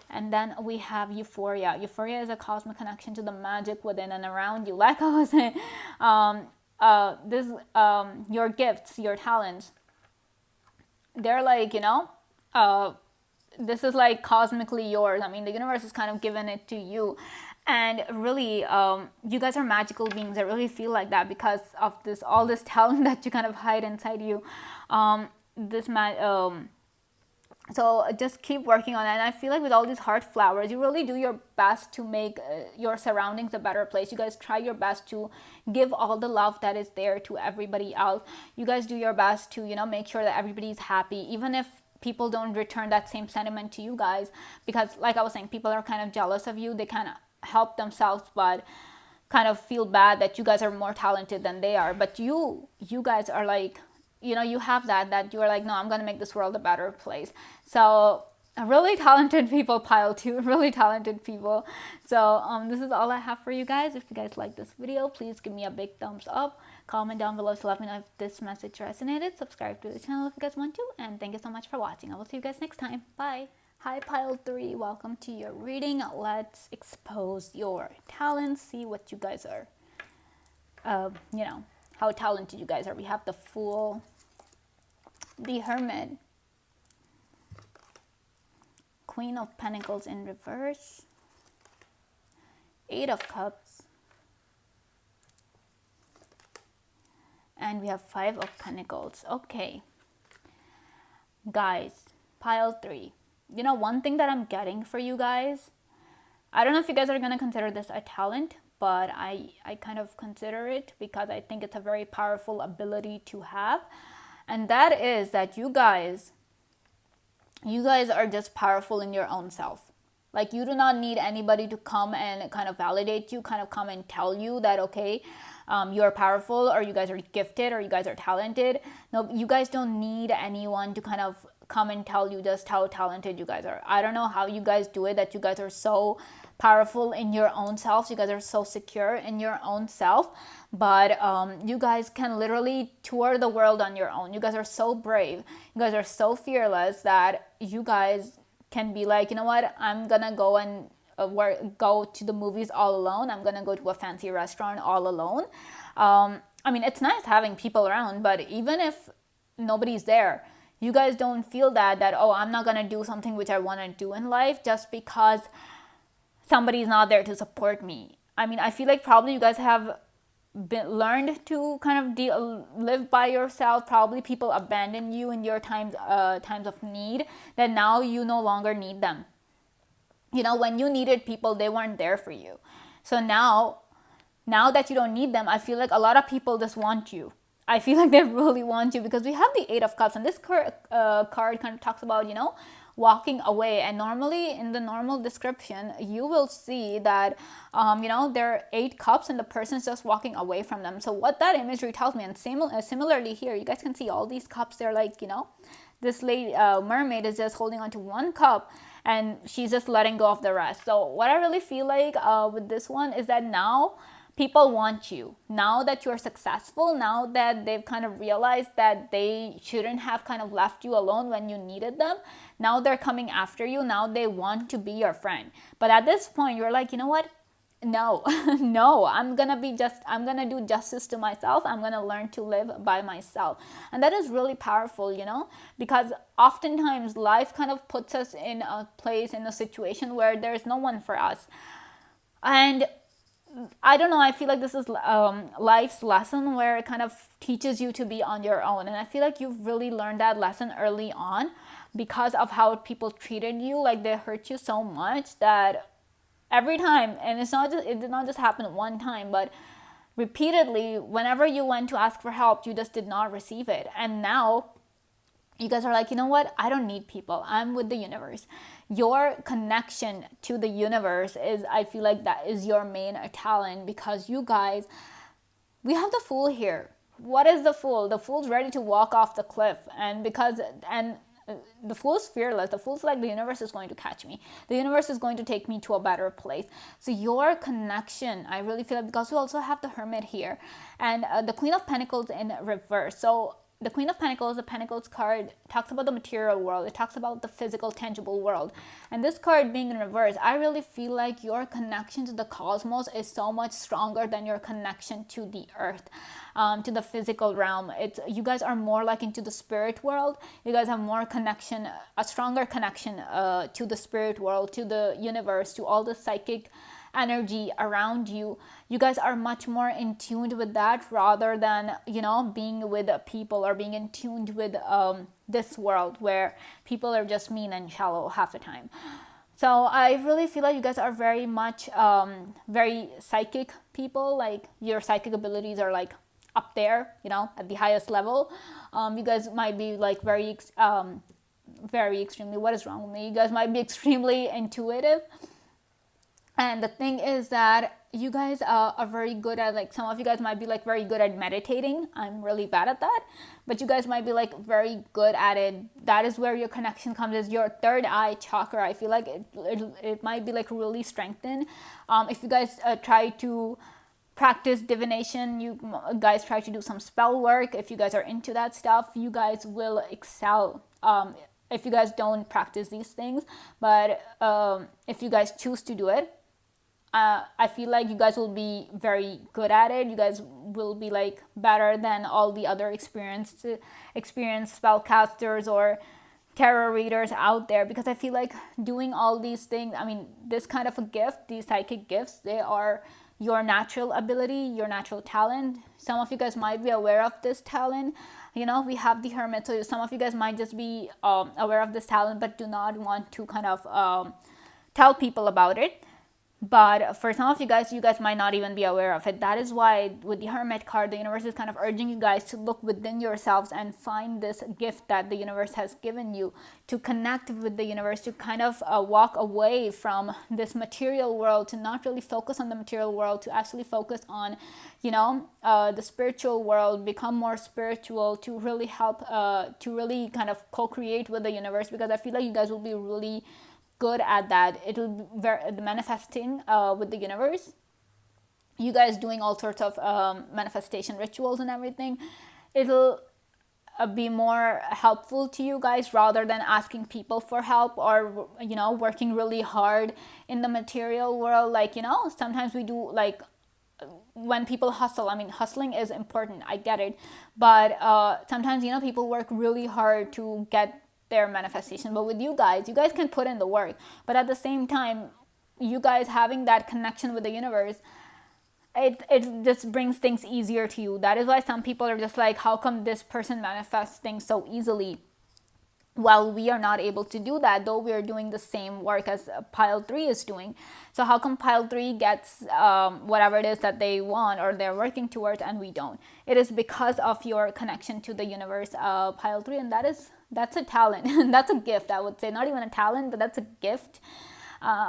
And then we have euphoria. Euphoria is a cosmic connection to the magic within and around you. Like I was saying, your gifts, your talents, they're like, this is like cosmically yours. I mean, the universe is kind of giving it to you. And really, you guys are magical beings. I really feel like that because of all this talent that you kind of hide inside you. So just keep working on it. And I feel like with all these heart flowers, you really do your best to make your surroundings a better place. You guys try your best to give all the love that is there to everybody else. You guys do your best to, make sure that everybody's happy, even if people don't return that same sentiment to you guys. Because like I was saying, people are kind of jealous of you. They kind of help themselves, but kind of feel bad that you guys are more talented than they are. But you guys are like, you have that you are like, no, I'm going to make this world a better place. So really talented people, pile 2, really talented people. So this is all I have for you guys. If you guys like this video, please give me a big thumbs up. Comment down below to let me know if this message resonated. Subscribe to the channel if you guys want to. And thank you so much for watching. I will see you guys next time. Bye. Hi, pile 3. Welcome to your reading. Let's expose your talents. See what you guys are, how talented you guys are. We have the Fool, the Hermit, Queen of Pentacles in reverse, 8 of Cups, and we have 5 of Pentacles. Okay, guys, pile 3. One thing that I'm getting for you guys, I don't know if you guys are going to consider this a talent, but I kind of consider it because I think it's a very powerful ability to have. And that is that you guys are just powerful in your own self. Like, you do not need anybody to come and kind of validate you, kind of come and tell you that, okay, you're powerful, or you guys are gifted, or you guys are talented. No, you guys don't need anyone to kind of come and tell you just how talented you guys are. I don't know how you guys do it, that you guys are so powerful in your own selves. You guys are so secure in your own self, but you guys can literally tour the world on your own. You guys are so brave. You guys are so fearless that you guys can be like, you know what, I'm gonna go and go to the movies all alone. I'm gonna go to a fancy restaurant all alone. I mean, it's nice having people around, but even if nobody's there, you guys don't feel that oh, I'm not gonna do something which I want to do in life just because somebody's not there to support me. I mean, I feel like probably you guys have learned to kind of live by yourself. Probably people abandon you in your times of need, that now you no longer need them. When you needed people, they weren't there for you. So now that you don't need them, I feel like a lot of people just want you. I feel like they really want you, because we have the 8 of Cups, and this card kind of talks about, walking away. And normally in the normal description, you will see that, there are 8 cups and the person's just walking away from them. So what that imagery tells me, and similarly here, you guys can see all these cups. They're like, this lady, mermaid, is just holding on to 1 cup and she's just letting go of the rest. So what I really feel like with this one is that now people want you now that you're successful, now that they've kind of realized that they shouldn't have kind of left you alone when you needed them. Now they're coming after you, now they want to be your friend. But at this point you're like, you know what, no, no, I'm gonna do justice to myself. I'm gonna learn to live by myself. And that is really powerful, because oftentimes life kind of puts us in a place, in a situation where there's no one for us. And I don't know, I feel like this is life's lesson, where it kind of teaches you to be on your own. And I feel like you've really learned that lesson early on, because of how people treated you. Like, they hurt you so much that every time, and it did not just happen one time, but repeatedly, whenever you went to ask for help, you just did not receive it. And now you guys are like, you know what, I don't need people, I'm with the universe. Your connection to the universe is, I feel like that is your main talent, because you guys, we have the Fool here. What is the Fool? The Fool's ready to walk off the cliff. And the Fool is fearless. The Fool's like, the universe is going to catch me, the universe is going to take me to a better place. So your connection, I really feel like, because we also have the Hermit here, and the Queen of Pentacles in reverse. So the Queen of Pentacles, the Pentacles card, talks about the material world. It talks about the physical, tangible world. And this card being in reverse, I really feel like your connection to the cosmos is so much stronger than your connection to the earth, to the physical realm. You guys are more like into the spirit world. You guys have more connection, a stronger connection to the spirit world, to the universe, to all the psychic energy around you. You guys are much more in tune with that, rather than being with people, or being in tune with this world, where people are just mean and shallow half the time. So I really feel like you guys are very much very psychic people. Like, your psychic abilities are like up there, at the highest level. You guys might be like very extremely, what is wrong with me, you guys might be extremely intuitive. And the thing is that you guys are very good at, like, some of you guys might be like very good at meditating. I'm really bad at that, but you guys might be like very good at it. That is where your connection comes, is your third eye chakra. I feel like it might be like really strengthened. If you guys try to practice divination, you guys try to do some spell work, if you guys are into that stuff, you guys will excel. If you guys don't practice these things, but if you guys choose to do it, I feel like you guys will be very good at it. You guys will be like better than all the other experienced spellcasters or tarot readers out there, because I feel like doing all these things, I mean, this kind of a gift, these psychic gifts, they are your natural ability, your natural talent. Some of you guys might be aware of this talent. We have the Hermit, so some of you guys might just be aware of this talent, but do not want to kind of tell people about it. But for some of you guys might not even be aware of it. That is why with the Hermit card, the universe is kind of urging you guys to look within yourselves and find this gift that the universe has given you, to connect with the universe, to kind of walk away from this material world, to not really focus on the material world, to actually focus on, the spiritual world, become more spiritual, to really help, to really kind of co-create with the universe, because I feel like you guys will be really good at that. It'll be the manifesting with the universe, you guys doing all sorts of manifestation rituals and everything. It'll be more helpful to you guys, rather than asking people for help, or working really hard in the material world. Like, sometimes we do, like, when people hustle, I mean, hustling is important, I get it, but sometimes people work really hard to get their manifestation. But with you guys can put in the work, but at the same time, you guys having that connection with the universe, it just brings things easier to you. That is why some people are just like, how come this person manifests things so easily, while we are not able to do that, though we are doing the same work as pile 3 is doing. So how come pile 3 gets whatever it is that they want or they're working towards, and we don't? It is because of your connection to the universe, pile 3, and that's a talent. That's a gift, I would say. Not even a talent, but that's a gift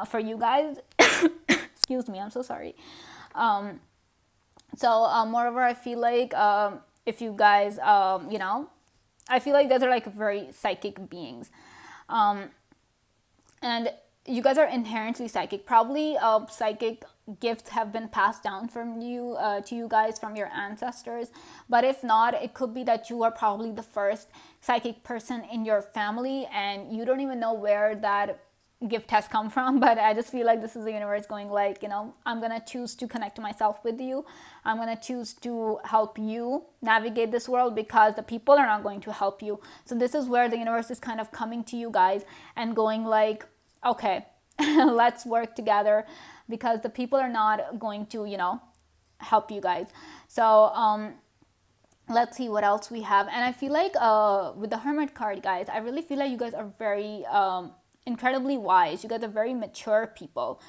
for you guys. Excuse me, I'm so sorry. Moreover, I feel like if you guys, I feel like you guys are like very psychic beings. And you guys are inherently psychic. Probably psychic gifts have been passed down from you to you guys from your ancestors. But if not, it could be that you are probably the first psychic person in your family and you don't even know where that gift has come from. But I just feel like this is the universe going like, I'm gonna choose to connect to myself with you. I'm gonna choose to help you navigate this world because the people are not going to help you. So this is where the universe is kind of coming to you guys and going like, okay, let's work together because the people are not going to help you guys. So let's see what else we have. And I feel like with the Hermit card, guys, I really feel like you guys are very incredibly wise. You guys are very mature people.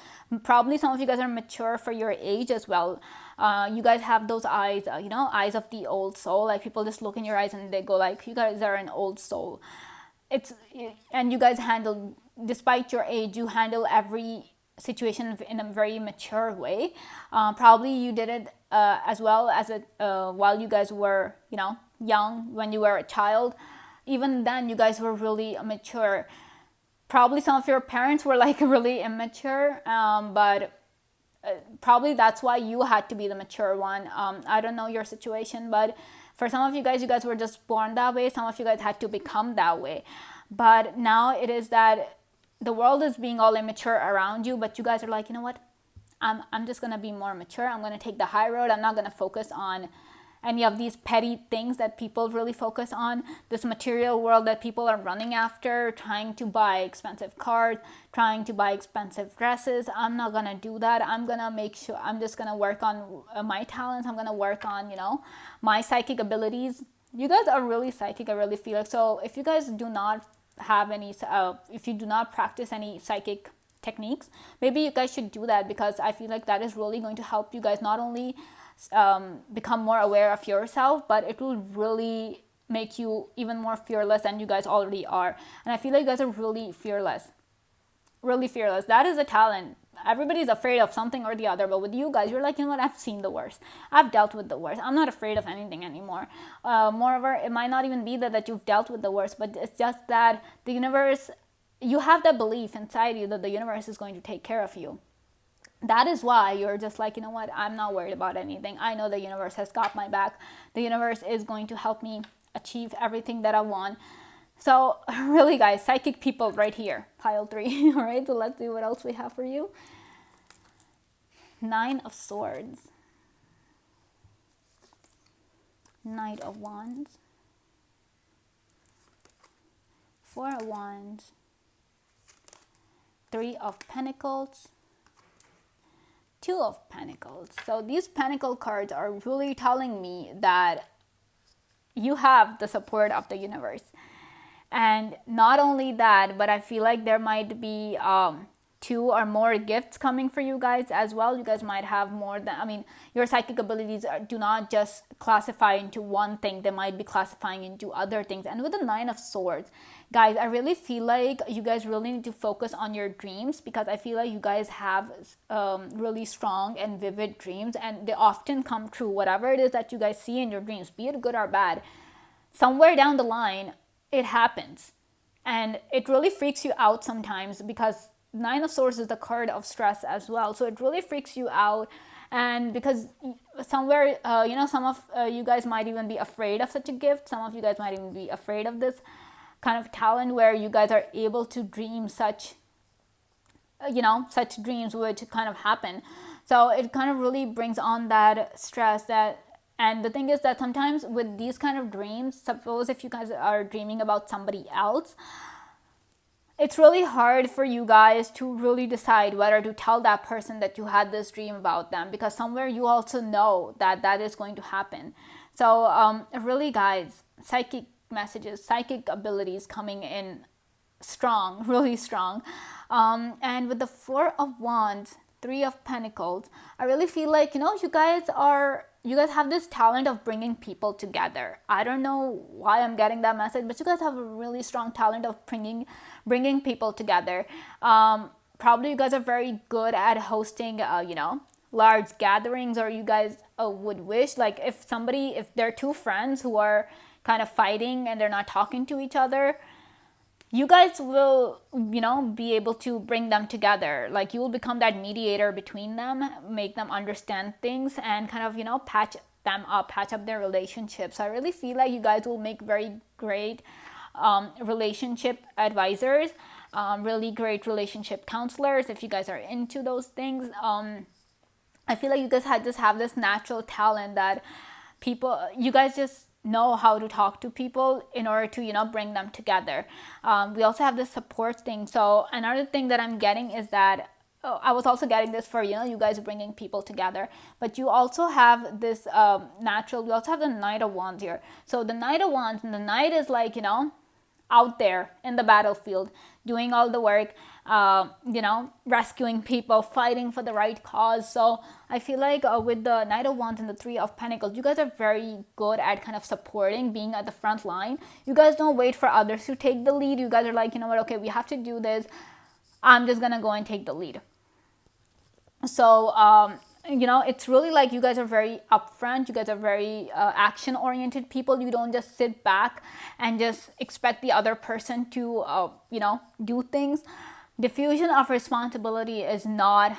Probably some of you guys are mature for your age as well. You guys have those eyes, eyes of the old soul. Like people just look in your eyes and they go like, you guys are an old soul. And you guys handle, despite your age, you handle every situation in a very mature way. Probably you did it as well as while you guys were young, when you were a child. Even then you guys were really mature. Probably some of your parents were like really immature, but probably that's why you had to be the mature one. I don't know your situation, but for some of you guys were just born that way. Some of you guys had to become that way. But now it is that the world is being all immature around you, but you guys are like, you know what? I'm just going to be more mature. I'm going to take the high road. I'm not going to focus on any of these petty things that people really focus on. This material world that people are running after, trying to buy expensive cars, trying to buy expensive dresses. I'm not going to do that. I'm going to make sure, I'm just going to work on my talents. I'm going to work on, my psychic abilities. You guys are really psychic, I really feel like. So if you guys do not have any, if you do not practice any psychic techniques, maybe you guys should do that, because I feel like that is really going to help you guys not only become more aware of yourself, but it will really make you even more fearless than you guys already are. And I feel like you guys are really fearless. That is a talent. Everybody's afraid of something or the other, but with you guys, you're like, you know what, I've seen the worst, I've dealt with the worst, I'm not afraid of anything anymore. Moreover, it might not even be that you've dealt with the worst, but it's just that the universe, you have that belief inside you that the universe is going to take care of you. That is why you're just like, you know what, I'm not worried about anything. I know the universe has got my back. The universe is going to help me achieve everything that I want. So really, guys, psychic people right here, pile 3. All right, so let's see what else we have for you. 9 of Swords, Knight of Wands, 4 of Wands, 3 of Pentacles, 2 of Pentacles. So these Pentacle cards are really telling me that you have the support of the universe. And not only that, but I feel like there might be 2 or more gifts coming for you guys as well. You guys might have more than, your psychic abilities do not just classify into one thing. They might be classifying into other things. And with the 9 of Swords, guys, I really feel like you guys really need to focus on your dreams, because I feel like you guys have really strong and vivid dreams, and they often come true. Whatever it is that you guys see in your dreams, be it good or bad, somewhere down the line, it happens. And it really freaks you out sometimes, because 9 of Swords is the card of stress as well. So it really freaks you out. And because somewhere, some of you guys might even be afraid of such a gift. Some of you guys might even be afraid of this kind of talent where you guys are able to dream such dreams which kind of happen. So it kind of really brings on that stress and the thing is that sometimes with these kind of dreams, suppose if you guys are dreaming about somebody else, it's really hard for you guys to really decide whether to tell that person that you had this dream about them, because somewhere you also know that is going to happen. So really, guys, psychic messages, psychic abilities coming in strong, really strong. And with the 4 of Wands, 3 of Pentacles, I really feel like, you guys have this talent of bringing people together. I don't know why I'm getting that message, but you guys have a really strong talent of bringing people together. Probably you guys are very good at hosting, large gatherings, or you guys would wish, like if there are 2 friends who are kind of fighting and they're not talking to each other, you guys will, be able to bring them together. Like, you will become that mediator between them, make them understand things, and kind of, patch them up, patch up their relationships. So I really feel like you guys will make very great relationship advisors, really great relationship counselors if you guys are into those things. I feel like you guys just have this natural talent that you guys just know how to talk to people in order to, bring them together. We also have this support thing. So another thing that I'm getting is that, I was also getting this for, you guys bringing people together, but you also have this natural, we also have the Knight of Wands here. So the Knight of Wands, and the Knight is like, out there in the battlefield, doing all the work, rescuing people, fighting for the right cause. So I feel like with the Knight of Wands and the Three of Pentacles, you guys are very good at kind of supporting, being at the front line. You guys don't wait for others to take the lead. You guys are like, you know what, okay, we have to do this. I'm just gonna go and take the lead. So it's really like you guys are very upfront. You guys are very action oriented people. You don't just sit back and just expect the other person to do things. Diffusion of responsibility is not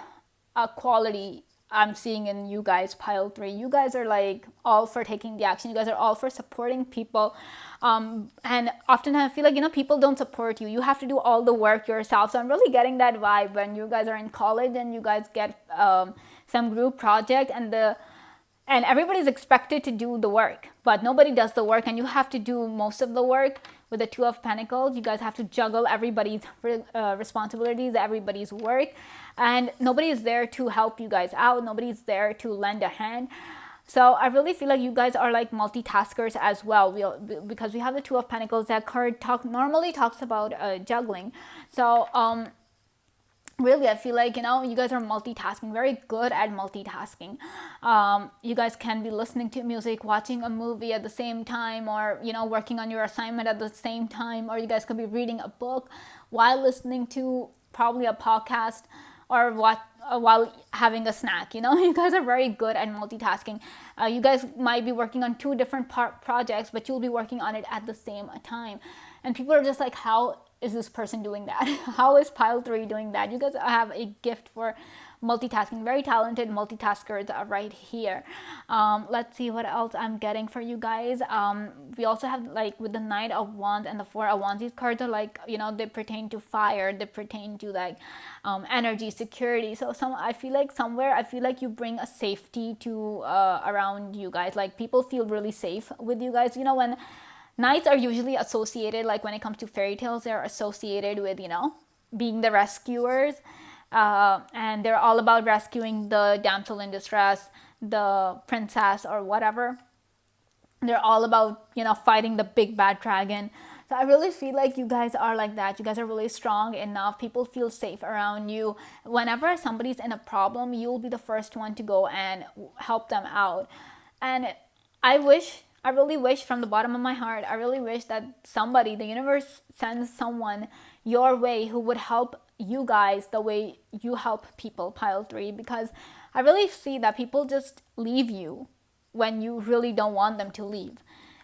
a quality I'm seeing in you guys, pile 3. You guys are like all for taking the action. You guys are all for supporting people. And often I feel like, people don't support you. You have to do all the work yourself. So I'm really getting that vibe when you guys are in college and you guys get some group project, and everybody's expected to do the work, but nobody does the work, and you have to do most of the work. With the Two of Pentacles, you guys have to juggle everybody's responsibilities, everybody's work, and nobody is there to help you guys out. Nobody's there to lend a hand. So I really feel like you guys are like multitaskers as well, because we have the Two of Pentacles. That card normally talks about juggling. So really, I feel like, you guys are multitasking, very good at multitasking. You guys can be listening to music, watching a movie at the same time, or, working on your assignment at the same time, or you guys could be reading a book while listening to probably a podcast, or while having a snack. You guys are very good at multitasking. You guys might be working on 2 different projects, but you'll be working on it at the same time. And people are just like, how is this person doing that? How is pile 3 doing that? You guys have a gift for multitasking. Very talented multitaskers are right here. Let's see what else I'm getting for you guys. We also have, like, with the Knight of Wands and the Four of Wands, these cards are like, they pertain to fire. They pertain to like energy, security. So I feel like you bring a safety to around you guys. Like, people feel really safe with you guys. When Knights are usually associated, like when it comes to fairy tales, they're associated with, being the rescuers. And they're all about rescuing the damsel in distress, the princess, or whatever. They're all about, fighting the big bad dragon. So I really feel like you guys are like that. You guys are really strong enough. People feel safe around you. Whenever somebody's in a problem, you'll be the first one to go and help them out. And I really wish from the bottom of my heart, I really wish that the universe sends someone your way who would help you guys the way you help people, pile 3, because I really see that people just leave you when you really don't want them to leave.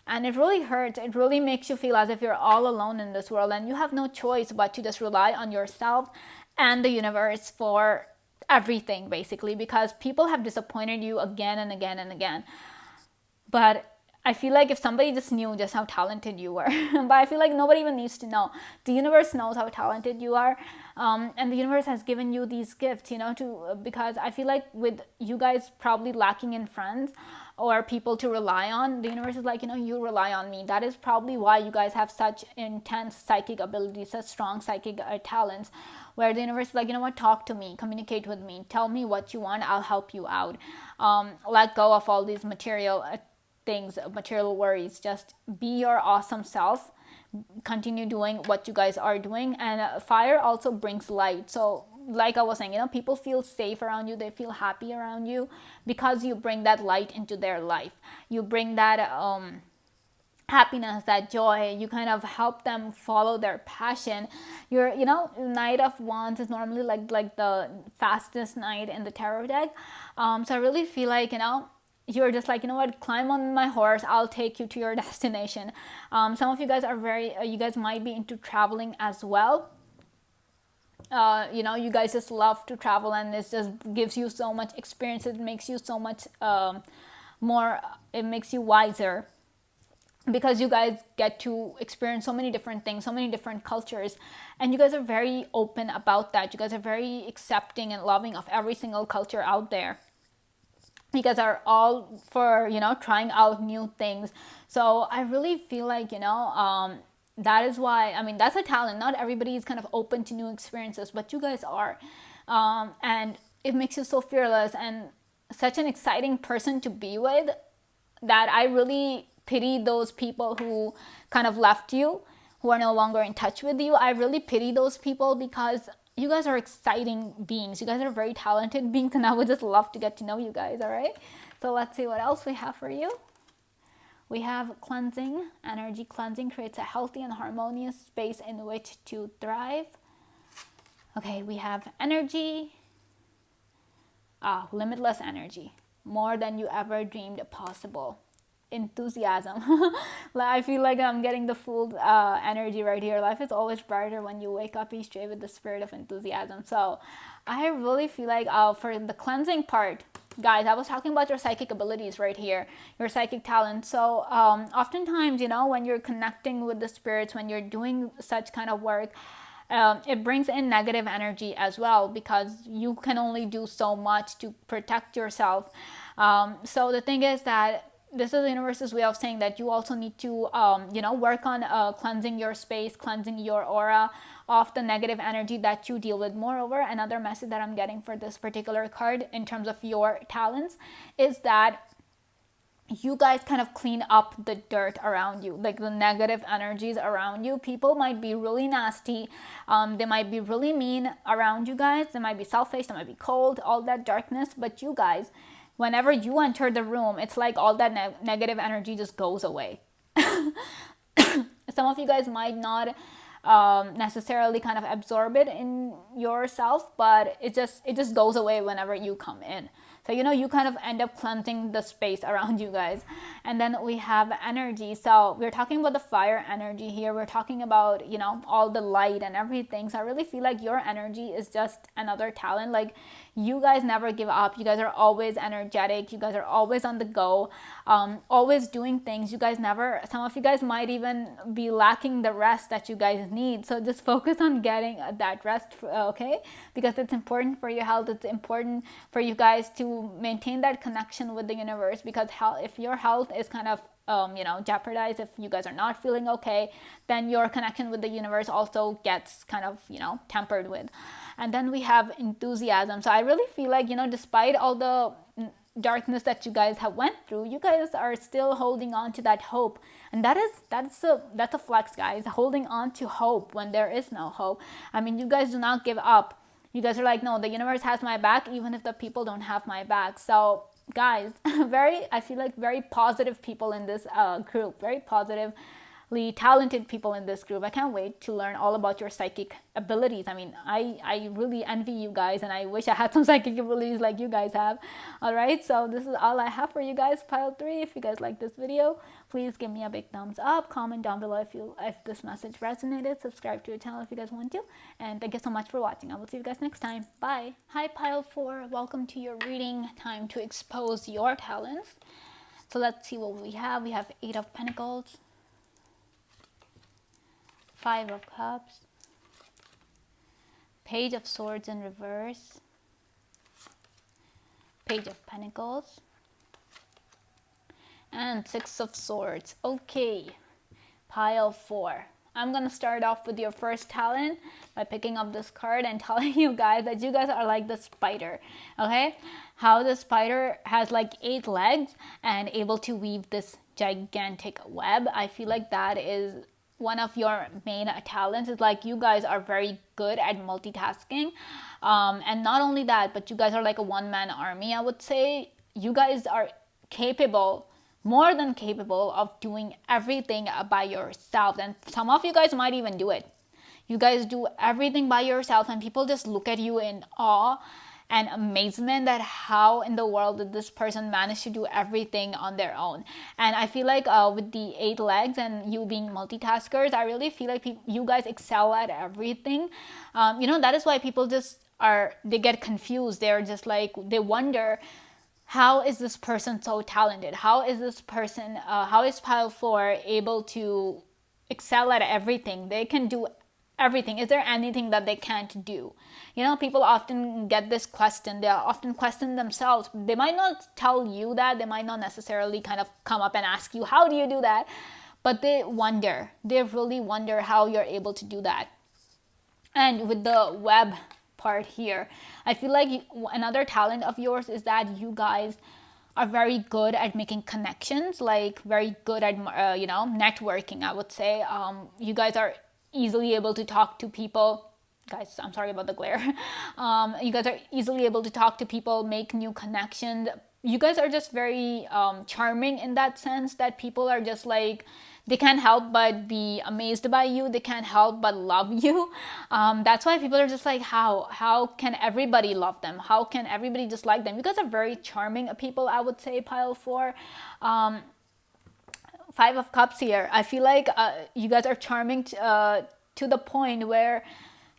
And it really hurts. It really makes you feel as if you're all alone in this world and you have no choice but to just rely on yourself and the universe for everything, basically, because people have disappointed you again and again and again. But I feel like if somebody just knew just how talented you were, but I feel like nobody even needs to know. The universe knows how talented you are, and the universe has given you these gifts, because I feel like with you guys probably lacking in friends or people to rely on, the universe is like, you rely on me. That is probably why you guys have such intense psychic abilities, such strong psychic talents, where the universe is like, what, talk to me, communicate with me, tell me what you want, I'll help you out. Let go of all these material things, material worries. Just be your awesome self. Continue doing what you guys are doing. And fire also brings light. So like I was saying, people feel safe around you. They feel happy around you because you bring that light into their life. You bring that happiness, that joy. You kind of help them follow their passion. Your Knight of Wands is normally like the fastest knight in the tarot deck. So I really feel like you're just like, you know what, climb on my horse, I'll take you to your destination. Some of you guys are very, you guys might be into traveling as well. You know, you guys just love to travel, and it just gives you so much experience. It makes you so much more, it makes you wiser, because you guys get to experience so many different things, so many different cultures, and you guys are very open about that. You guys are very accepting and loving of every single culture out there. You guys are all for, you know, trying out new things. So I really feel like, you know, that is why, I mean, that's a talent. Not everybody is kind of open to new experiences, but you guys are. And it makes you so fearless and such an exciting person to be with, that I really pity those people who kind of left you, who are no longer in touch with you. I really pity those people, because you guys are exciting beings. You guys are very talented beings, and I would just love to get to know you guys, all right? So let's see what else we have for you. We have cleansing. Energy cleansing creates a healthy and harmonious space in which to thrive. Okay, we have energy. Limitless energy. More than you ever dreamed possible. Enthusiasm. I feel like I'm getting the full energy right here. Life is always brighter when you wake up each day with the spirit of enthusiasm. So I really feel like for the cleansing part, guys, I was talking about your psychic abilities right here, your psychic talent. So oftentimes, you know, when you're connecting with the spirits, when you're doing such kind of work, it brings in negative energy as well, because you can only do so much to protect yourself. So the thing is that this is the universe's way of saying that you also need to, you know, work on cleansing your space, cleansing your aura of the negative energy that you deal with. Moreover, another message that I'm getting for this particular card in terms of your talents is that you guys kind of clean up the dirt around you, like the negative energies around you. People might be really nasty. They might be really mean around you guys. They might be selfish. They might be cold, all that darkness. But you guys, whenever you enter the room, it's like all that negative energy just goes away. Some of you guys might not necessarily kind of absorb it in yourself, but it just goes away whenever you come in. So, you know, you kind of end up cleansing the space around you guys. And then we have energy. So we're talking about the fire energy here. We're talking about, you know, all the light and everything. So I really feel like your energy is just another talent. Like, you guys never give up. You guys are always energetic. You guys are always on the go, always doing things. You guys never, some of you guys might even be lacking the rest that you guys need. So just focus on getting that rest, okay? Because it's important for your health. It's important for you guys to maintain that connection with the universe, because if your health is kind of you know, jeopardized, if you guys are not feeling okay, then your connection with the universe also gets kind of, you know, tampered with. And then we have enthusiasm. So I really feel like, you know, despite all the darkness that you guys have went through, you guys are still holding on to that hope. And that's a flex, guys, holding on to hope when there is no hope. I mean, you guys do not give up. You guys are like, no, the universe has my back, even if the people don't have my back. So guys, I feel like very positive people in this group, very positively talented people in this group. I can't wait to learn all about your psychic abilities. I mean, I really envy you guys, and I wish I had some psychic abilities like you guys have. All right, so this is all I have for you guys, pile 3. If you guys like this video, please give me a big thumbs up, comment down below if this message resonated, subscribe to the channel if you guys want to, and thank you so much for watching. I will see you guys next time. Bye. Hi, pile 4. Welcome to your reading. Time to expose your talents. So let's see what we have. We have 8 of Pentacles, 5 of Cups, Page of Swords in reverse, Page of Pentacles, and 6 of Swords. Okay, pile 4. I'm gonna start off with your first talent by picking up this card and telling you guys that you guys are like the spider. Okay, how the spider has like 8 legs and able to weave this gigantic web. I feel like that is one of your main talents. Is like you guys are very good at multitasking, and not only that, but you guys are like a one-man army. I would say you guys are capable, more than capable, of doing everything by yourself. And some of you guys might even do it. You guys do everything by yourself, and people just look at you in awe. and amazement that how in the world did this person manage to do everything on their own. And I feel like with the 8 legs and you being multitaskers, I really feel like you guys excel at everything. That is why people just they get confused. They're just like, they wonder, how is this person so talented? How is this person, how is Pile 4 able to excel at everything? They can do everything. Is there anything that they can't do? People often get this question. They often question themselves. They might not tell you that. They might not necessarily kind of come up and ask you, how do you do that? But they wonder. They really wonder how you're able to do that. And with the web part here, I feel like another talent of yours is that you guys are very good at making connections, like very good at networking, I would say. You guys are easily able to talk to people. Guys, I'm sorry about the glare. You guys are easily able to talk to people, make new connections. You guys are just very charming in that sense, that people are just like, they can't help but be amazed by you. They can't help but love you. That's why people are just like, how can everybody love them? How can everybody just like them? You guys are very charming people, I would say, Pile 4. 5 of Cups here. I feel like you guys are charming to the point where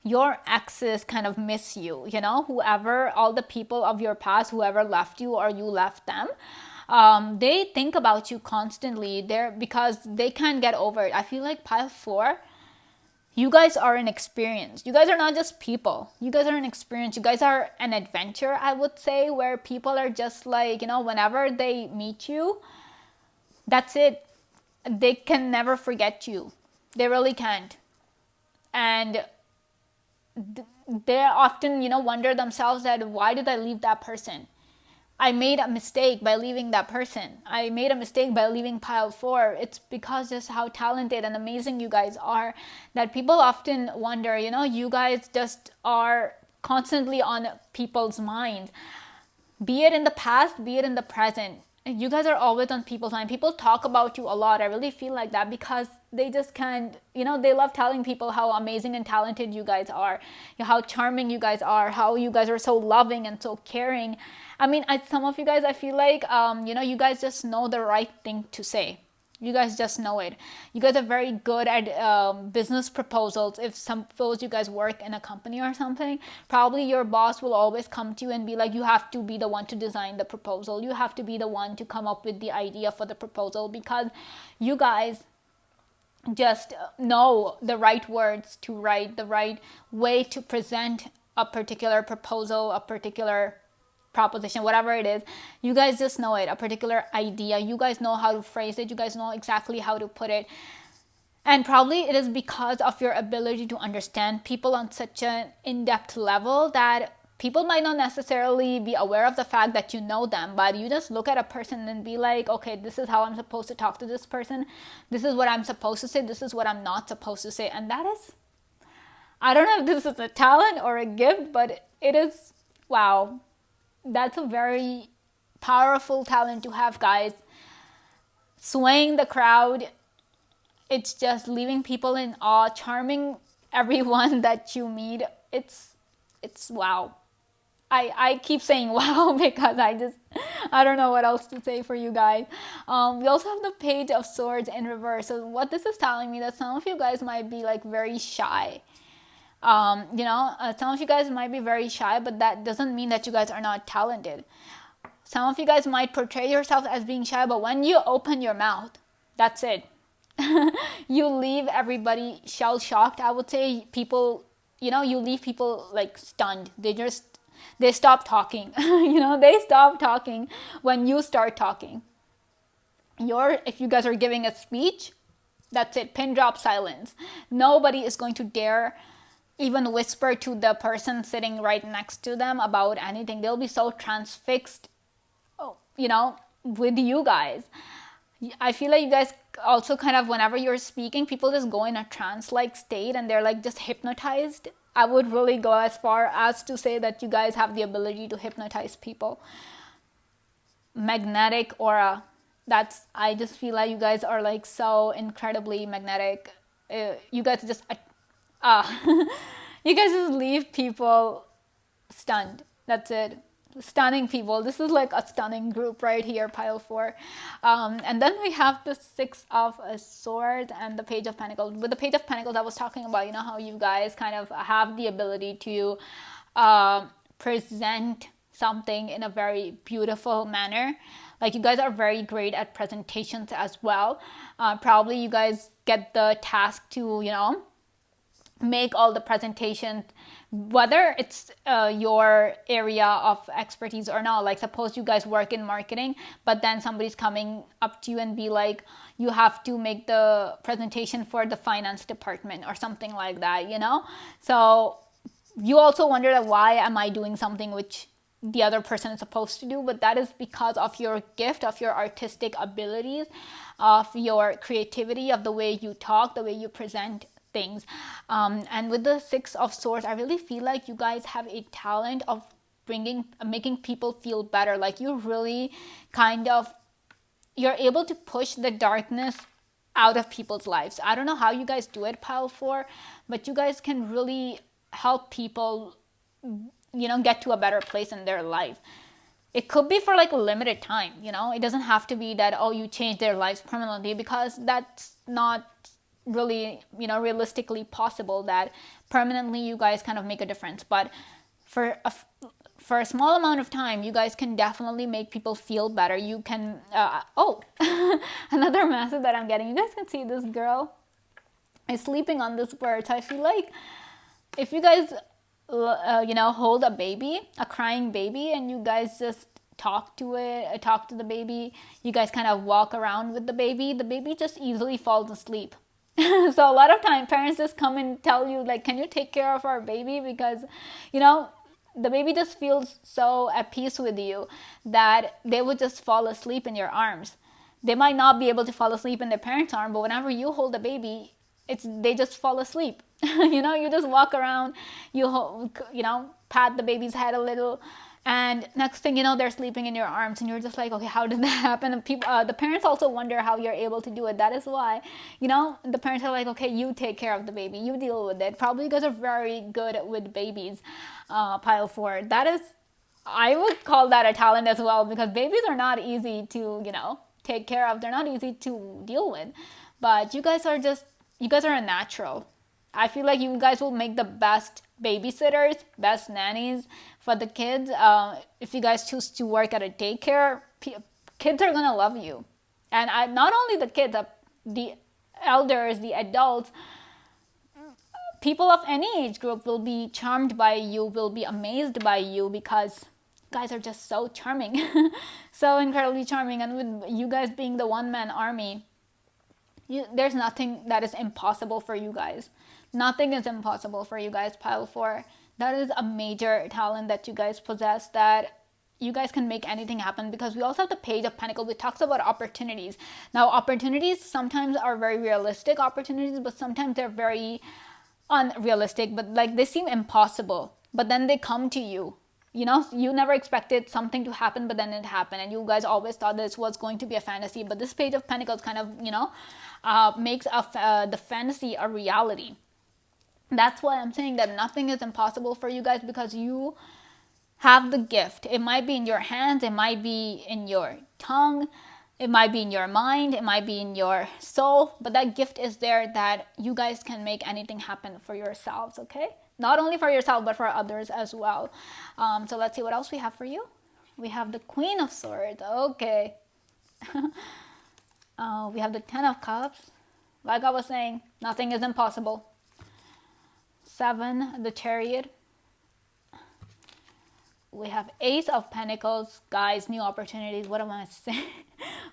your exes kind of miss you. Whoever, all the people of your past, whoever left you or you left them, they think about you constantly there because they can't get over it. I feel like Pile 4, you guys are an experience. You guys are not just people. You guys are an experience. You guys are an adventure, I would say, where people are just like, whenever they meet you, that's it. They can never forget you. They really can't. And they often, wonder themselves that, why did I leave that person? I made a mistake by leaving that person. I made a mistake by leaving Pile 4. It's because just how talented and amazing you guys are that people often wonder, you guys just are constantly on people's minds. Be it in the past, be it in the present. You guys are always on people's mind. People talk about you a lot. I really feel like that because they just can't, they love telling people how amazing and talented you guys are, how charming you guys are, how you guys are so loving and so caring. I mean, some of you guys, I feel like, you guys just know the right thing to say. You guys just know it. You guys are very good at business proposals. If suppose you guys work in a company or something, probably your boss will always come to you and be like, you have to be the one to design the proposal. You have to be the one to come up with the idea for the proposal because you guys just know the right words to write, the right way to present a particular proposal, a particular proposition, whatever it is. You guys just know it, a particular idea. You guys know how to phrase it. You guys know exactly how to put it. And probably it is because of your ability to understand people on such an in-depth level that people might not necessarily be aware of the fact that you know them, but you just look at a person and be like, okay, this is how I'm supposed to talk to this person. This is what I'm supposed to say. This is what I'm not supposed to say. And that is, I don't know if this is a talent or a gift, but it is, wow. That's a very powerful talent to have, guys. Swaying the crowd. It's just leaving people in awe, charming everyone that you meet. It's wow. I keep saying wow because I don't know what else to say for you guys. We also have the Page of Swords in reverse. So what this is telling me that some of you guys might be like very shy. Some of you guys might be very shy, but that doesn't mean that you guys are not talented. Some of you guys might portray yourself as being shy, but when you open your mouth, that's it. You leave everybody shell-shocked. I would say people, you leave people like stunned. They stop talking. They stop talking when you start talking. If you guys are giving a speech, that's it. Pin drop silence. Nobody is going to dare even whisper to the person sitting right next to them about anything. They'll be so transfixed, with you guys. I feel like you guys also kind of, whenever you're speaking, people just go in a trance-like state and they're like just hypnotized. I would really go as far as to say that you guys have the ability to hypnotize people. Magnetic aura. I just feel like you guys are like so incredibly magnetic. You guys just you guys just leave people stunned. That's it. Stunning people. This is like a stunning group right here, pile 4. And then we have the 6 of Swords and the Page of Pentacles. With the Page of Pentacles, I was talking about, you know, how you guys kind of have the ability to present something in a very beautiful manner. Like, you guys are very great at presentations as well. Probably you guys get the task to, you know, make all the presentations, whether it's your area of expertise or not. Like, suppose you guys work in marketing, but then somebody's coming up to you and be like, you have to make the presentation for the finance department or something like that, you know? So you also wonder that why am I doing something which the other person is supposed to do? But that is because of your gift, of your artistic abilities, of your creativity, of the way you talk, the way you present things. And with the 6 of Swords, I really feel like you guys have a talent of making people feel better. Like, you really kind of, you're able to push the darkness out of people's lives. I don't know how you guys do it, pile 4, but you guys can really help people, you know, get to a better place in their life. It could be for like a limited time, you know. It doesn't have to be that, oh, you change their lives permanently, because that's not really, you know, realistically possible that permanently you guys kind of make a difference. But for a small amount of time, you guys can definitely make people feel better. You can oh, another message that I'm getting, you guys can see this girl is sleeping on this bird. So I feel like if you guys you know, hold a baby, a crying baby, and you guys just talk to the baby, you guys kind of walk around with the baby just easily falls asleep. So a lot of time parents just come and tell you, like, can you take care of our baby? Because, you know, the baby just feels so at peace with you that they would just fall asleep in your arms. They might not be able to fall asleep in their parents' arm, but whenever you hold the baby, they just fall asleep. You know, you just walk around, you know, pat the baby's head a little, and next thing you know, they're sleeping in your arms, and you're just like, okay, how did that happen? And people, the parents also wonder how you're able to do it. That is why, you know, the parents are like, okay, you take care of the baby, you deal with it. Probably you guys are very good with babies, pile 4. That is, I would call that a talent as well, because babies are not easy to, you know, take care of. They're not easy to deal with, but you guys are a natural. I feel like you guys will make the best babysitters, best nannies for the kids. If you guys choose to work at a daycare, kids are gonna love you. And not only the kids, the elders, the adults, people of any age group will be charmed by you, will be amazed by you, because guys are just so charming. So incredibly charming. And with you guys being the one-man army, there's nothing that is impossible for you guys. Nothing is impossible for you guys, pile 4. That is a major talent that you guys possess, that you guys can make anything happen. Because we also have the Page of Pentacles, which talks about opportunities. Now, opportunities sometimes are very realistic opportunities, but sometimes they're very unrealistic, but like they seem impossible, but then they come to you. You know, you never expected something to happen, but then it happened, and you guys always thought this was going to be a fantasy. But this Page of Pentacles kind of, you know, makes the fantasy a reality. That's why I'm saying that nothing is impossible for you guys, because you have the gift. It might be in your hands, it might be in your tongue, it might be in your mind, it might be in your soul, but that gift is there, that you guys can make anything happen for yourselves, okay? Not only for yourself, but for others as well. So let's see what else we have for you. We have the Queen of Swords. Okay. We have the 10 of Cups. Like I was saying, nothing is impossible. 7, the Chariot. We have Ace of Pentacles. Guys, new opportunities. What am I saying?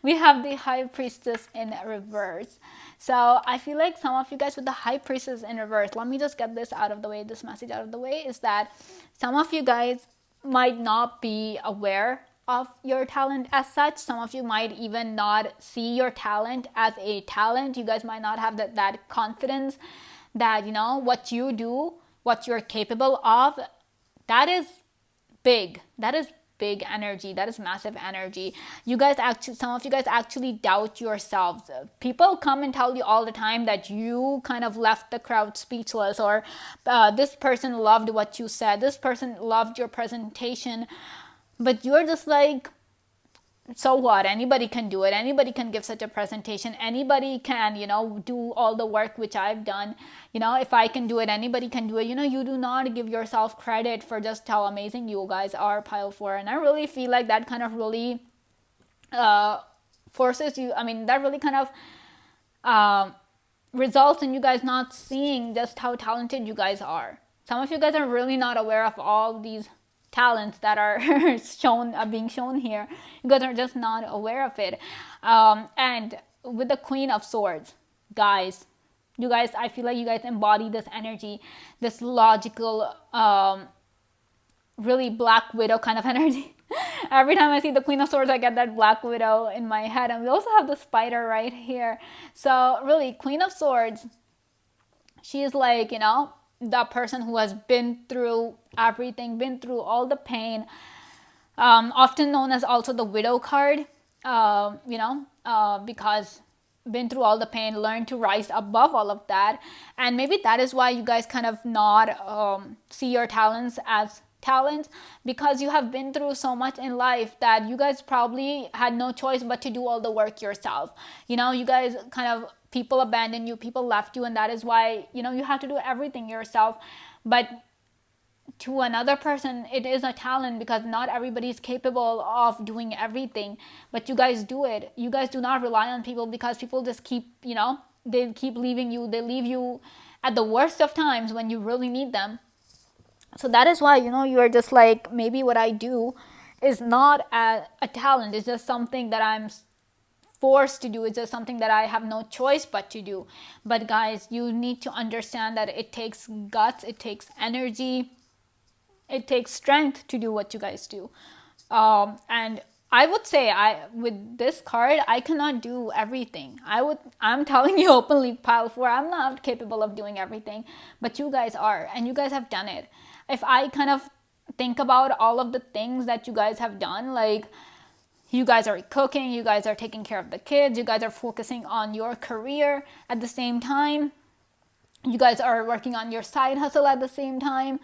We have the High Priestess in reverse. So I feel like some of you guys with the High Priestess in reverse, let me just get this out of the way, this message out of the way, is that some of you guys might not be aware of your talent as such. Some of you might even not see your talent as a talent. You guys might not have that confidence that, you know, what you do, what you're capable of, that is big. That is big energy. That is massive energy. You guys actually, some of you guys actually doubt yourselves. People come and tell you all the time that you kind of left the crowd speechless, or this person loved what you said, this person loved your presentation, but you're just like, so what? Anybody can do it. Anybody can give such a presentation. Anybody can, do all the work which I've done. If I can do it, anybody can do it. You do not give yourself credit for just how amazing you guys are, pile 4. And I really feel like that kind of really forces you, that really kind of results in you guys not seeing just how talented you guys are. Some of you guys are really not aware of all these talents that are being shown here. You guys are just not aware of it. And with the Queen of Swords, guys, I feel like you guys embody this energy, this logical, really Black Widow kind of energy. Every time I see the Queen of Swords, I get that Black Widow in my head. And we also have the spider right here. So really, Queen of Swords, she is like, the person who has been through everything, been through all the pain, often known as also the widow card, because been through all the pain, learned to rise above all of that. And maybe that is why you guys kind of not see your talents as talents, because you have been through so much in life that you guys probably had no choice but to do all the work yourself. You guys kind of, people abandoned you, people left you, and that is why, you have to do everything yourself. But to another person, it is a talent, because not everybody is capable of doing everything, but you guys do it. You guys do not rely on people, because people just keep, they keep leaving you. They leave you at the worst of times when you really need them. So that is why, you are just like, maybe what I do is not a talent. It's just something that I'm forced to do. It's just something that I have no choice but to do. But guys, you need to understand that it takes guts, it takes energy, it takes strength to do what you guys do. And I would say, with this card, I cannot do everything. I'm telling you openly, pile 4, I'm not capable of doing everything, but you guys are, and you guys have done it. If I kind of think about all of the things that you guys have done, like, you guys are cooking, you guys are taking care of the kids, you guys are focusing on your career at the same time, you guys are working on your side hustle at the same time.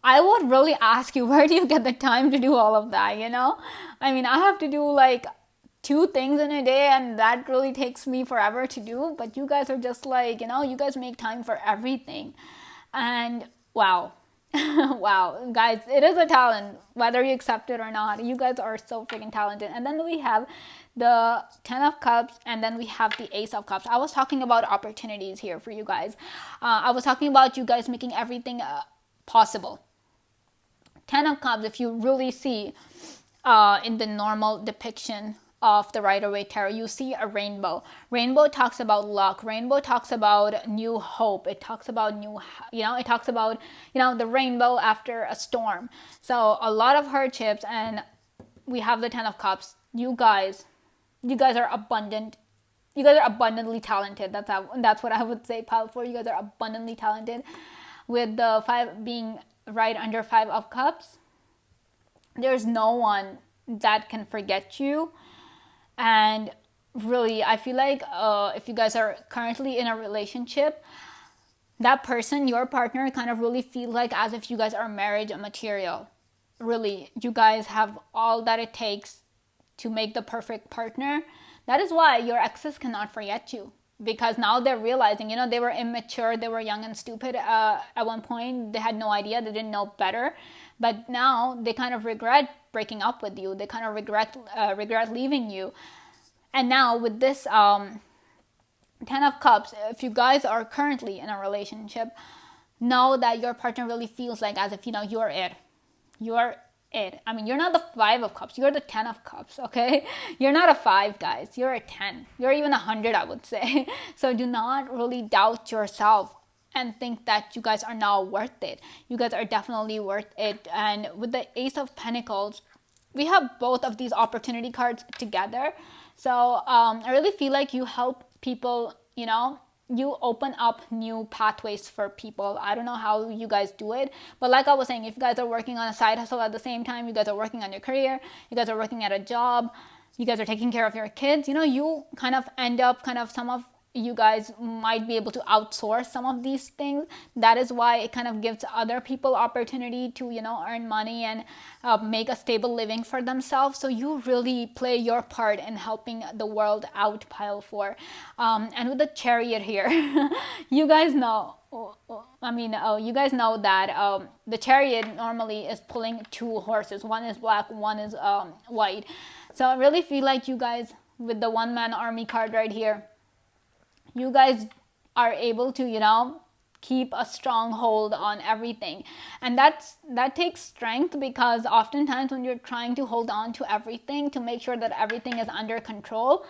I would really ask you, where do you get the time to do all of that, I have to do like 2 things in a day, and that really takes me forever to do. But you guys are just like, you guys make time for everything. And wow. Wow, guys, it is a talent, whether you accept it or not. You guys are so freaking talented. And then we have the 10 of Cups, and then we have the Ace of Cups. I was talking about opportunities here for you guys. I was talking about you guys making everything possible. 10 of Cups, if you really see in the normal depiction of the Rider-Waite Tarot, you see a rainbow. Rainbow talks about luck. Rainbow talks about new hope. It talks about it talks about, the rainbow after a storm. So a lot of hardships, and we have the 10 of Cups. You guys are abundant. You guys are abundantly talented. That's what I would say, pile 4. You guys are abundantly talented. With the 5 being right under 5 of Cups, there's no one that can forget you. And really, I feel like if you guys are currently in a relationship, that person, your partner, kind of really feel like as if you guys are marriage material. Really, you guys have all that it takes to make the perfect partner. That is why your exes cannot forget you, because now they're realizing, they were immature, they were young and stupid at one point. They had no idea, they didn't know better. But now they kind of regret breaking up with you. They kind of regret leaving you. And now with this 10 of Cups, if you guys are currently in a relationship, know that your partner really feels like as if, you're it. You're it. You're not the 5 of Cups. You're the 10 of Cups, okay? You're not a 5, guys. You're a 10. You're even 100, I would say. So do not really doubt yourself and think that you guys are now worth it. You guys are definitely worth it. And with the Ace of Pentacles, we have both of these opportunity cards together. So I really feel like you help people, you open up new pathways for people. I don't know how you guys do it, but like I was saying, if you guys are working on a side hustle at the same time, you guys are working on your career, you guys are working at a job, you guys are taking care of your kids, you know, you kind of end up some of you guys might be able to outsource some of these things. That is why it kind of gives other people opportunity to, you know, earn money and make a stable living for themselves. So you really play your part in helping the world out, pile 4. And with the Chariot here, you guys know, you guys know that the Chariot normally is pulling 2 horses. One is black, one is white. So I really feel like you guys, with the one-man army card right here, you guys are able to, you know, keep a strong hold on everything. And that takes strength, because oftentimes when you're trying to hold on to everything to make sure that everything is under control,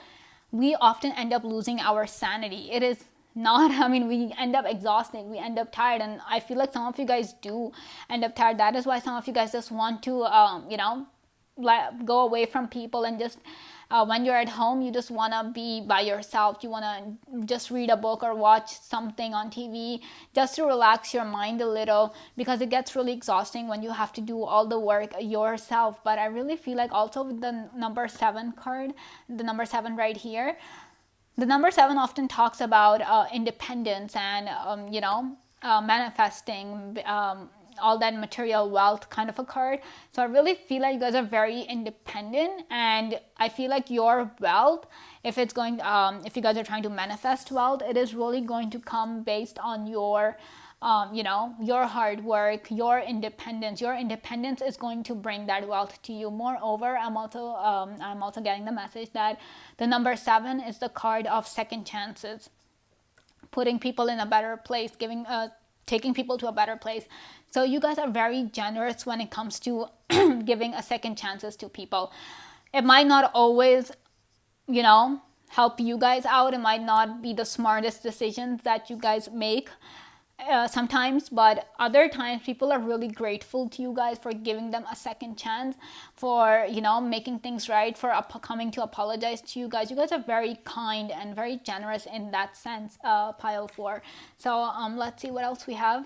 we often end up losing our sanity. It is not, we end up exhausted, we end up tired, and I feel like some of you guys do end up tired. That is why some of you guys just want to go away from people, and just when you're at home, you just want to be by yourself. You want to just read a book or watch something on TV just to relax your mind a little, because it gets really exhausting when you have to do all the work yourself. But I really feel like also with the number 7 card, the number 7 right here, the number 7 often talks about independence and manifesting all that material wealth kind of a card. So I really feel like you guys are very independent, and I feel like your wealth, if you guys are trying to manifest wealth, it is really going to come based on your your hard work, your independence. Your independence is going to bring that wealth to you. Moreover, I'm also getting the message that the number 7 is the card of second chances, putting people in a better place, taking people to a better place. So you guys are very generous when it comes to giving a second chances to people. It might not always, help you guys out. It might not be the smartest decisions that you guys make sometimes, but other times people are really grateful to you guys for giving them a second chance, for making things right, for coming to apologize to you guys. You guys are very kind and very generous in that sense, pile 4. So let's see what else we have.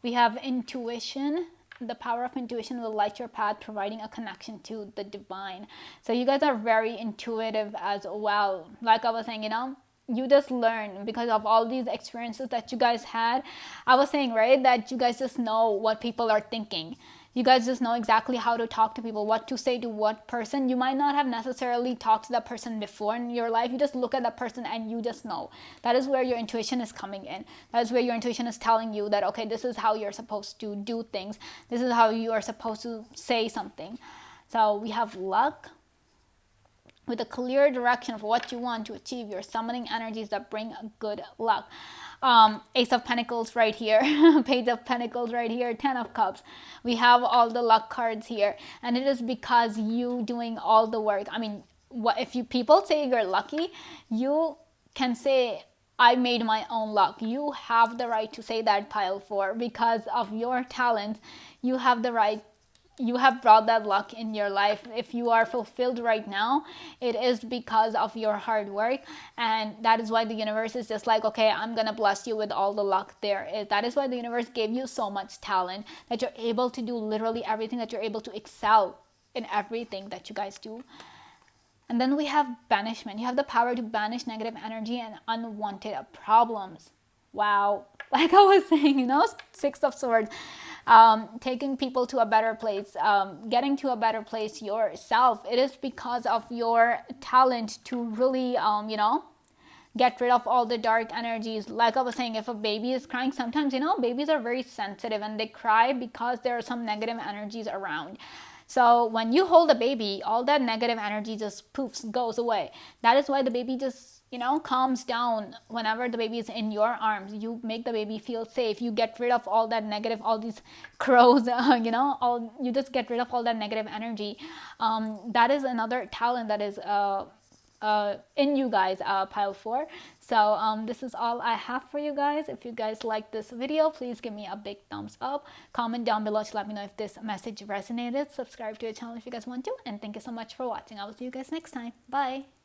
We have intuition. The power of intuition will light your path, providing a connection to the divine. So you guys are very intuitive as well. Like I was saying, you just learn because of all these experiences that you guys had. I was saying, right, that you guys just know what people are thinking. You guys just know exactly how to talk to people, what to say to what person. You might not have necessarily talked to that person before in your life. You just look at that person and you just know. That is where your intuition is coming in. That is where your intuition is telling you that, okay, this is how you're supposed to do things. This is how you are supposed to say something. So we have luck. With a clear direction of what you want to achieve, you're summoning energies that bring good luck. Ace of Pentacles right here, Page of Pentacles right here, 10 of Cups. We have all the luck cards here, and it is because you doing all the work. If people say you're lucky, you can say, I made my own luck. You have the right to say that, pile 4, because of your talent. You have the right. You have brought that luck in your life. If you are fulfilled right now, it is because of your hard work. And that is why the universe is just like, okay, I'm going to bless you with all the luck there is. That is why the universe gave you so much talent, that you're able to do literally everything, that you're able to excel in everything that you guys do. And then we have banishment. You have the power to banish negative energy and unwanted problems. Wow. Like I was saying, 6 of Swords. Taking people to a better place, getting to a better place yourself. It is because of your talent to really, get rid of all the dark energies. Like I was saying, if a baby is crying, sometimes, babies are very sensitive and they cry because there are some negative energies around. So when you hold a baby, all that negative energy just poofs, goes away. That is why the baby just calms down whenever the baby is in your arms. You make the baby feel safe. You get rid of all that negative, all these crows, you just get rid of all that negative energy. That is another talent that is in you guys, pile 4. So this is all I have for you guys. If you guys like this video, please give me a big thumbs up. Comment down below to let me know if this message resonated. Subscribe to the channel if you guys want to. And thank you so much for watching. I will see you guys next time. Bye.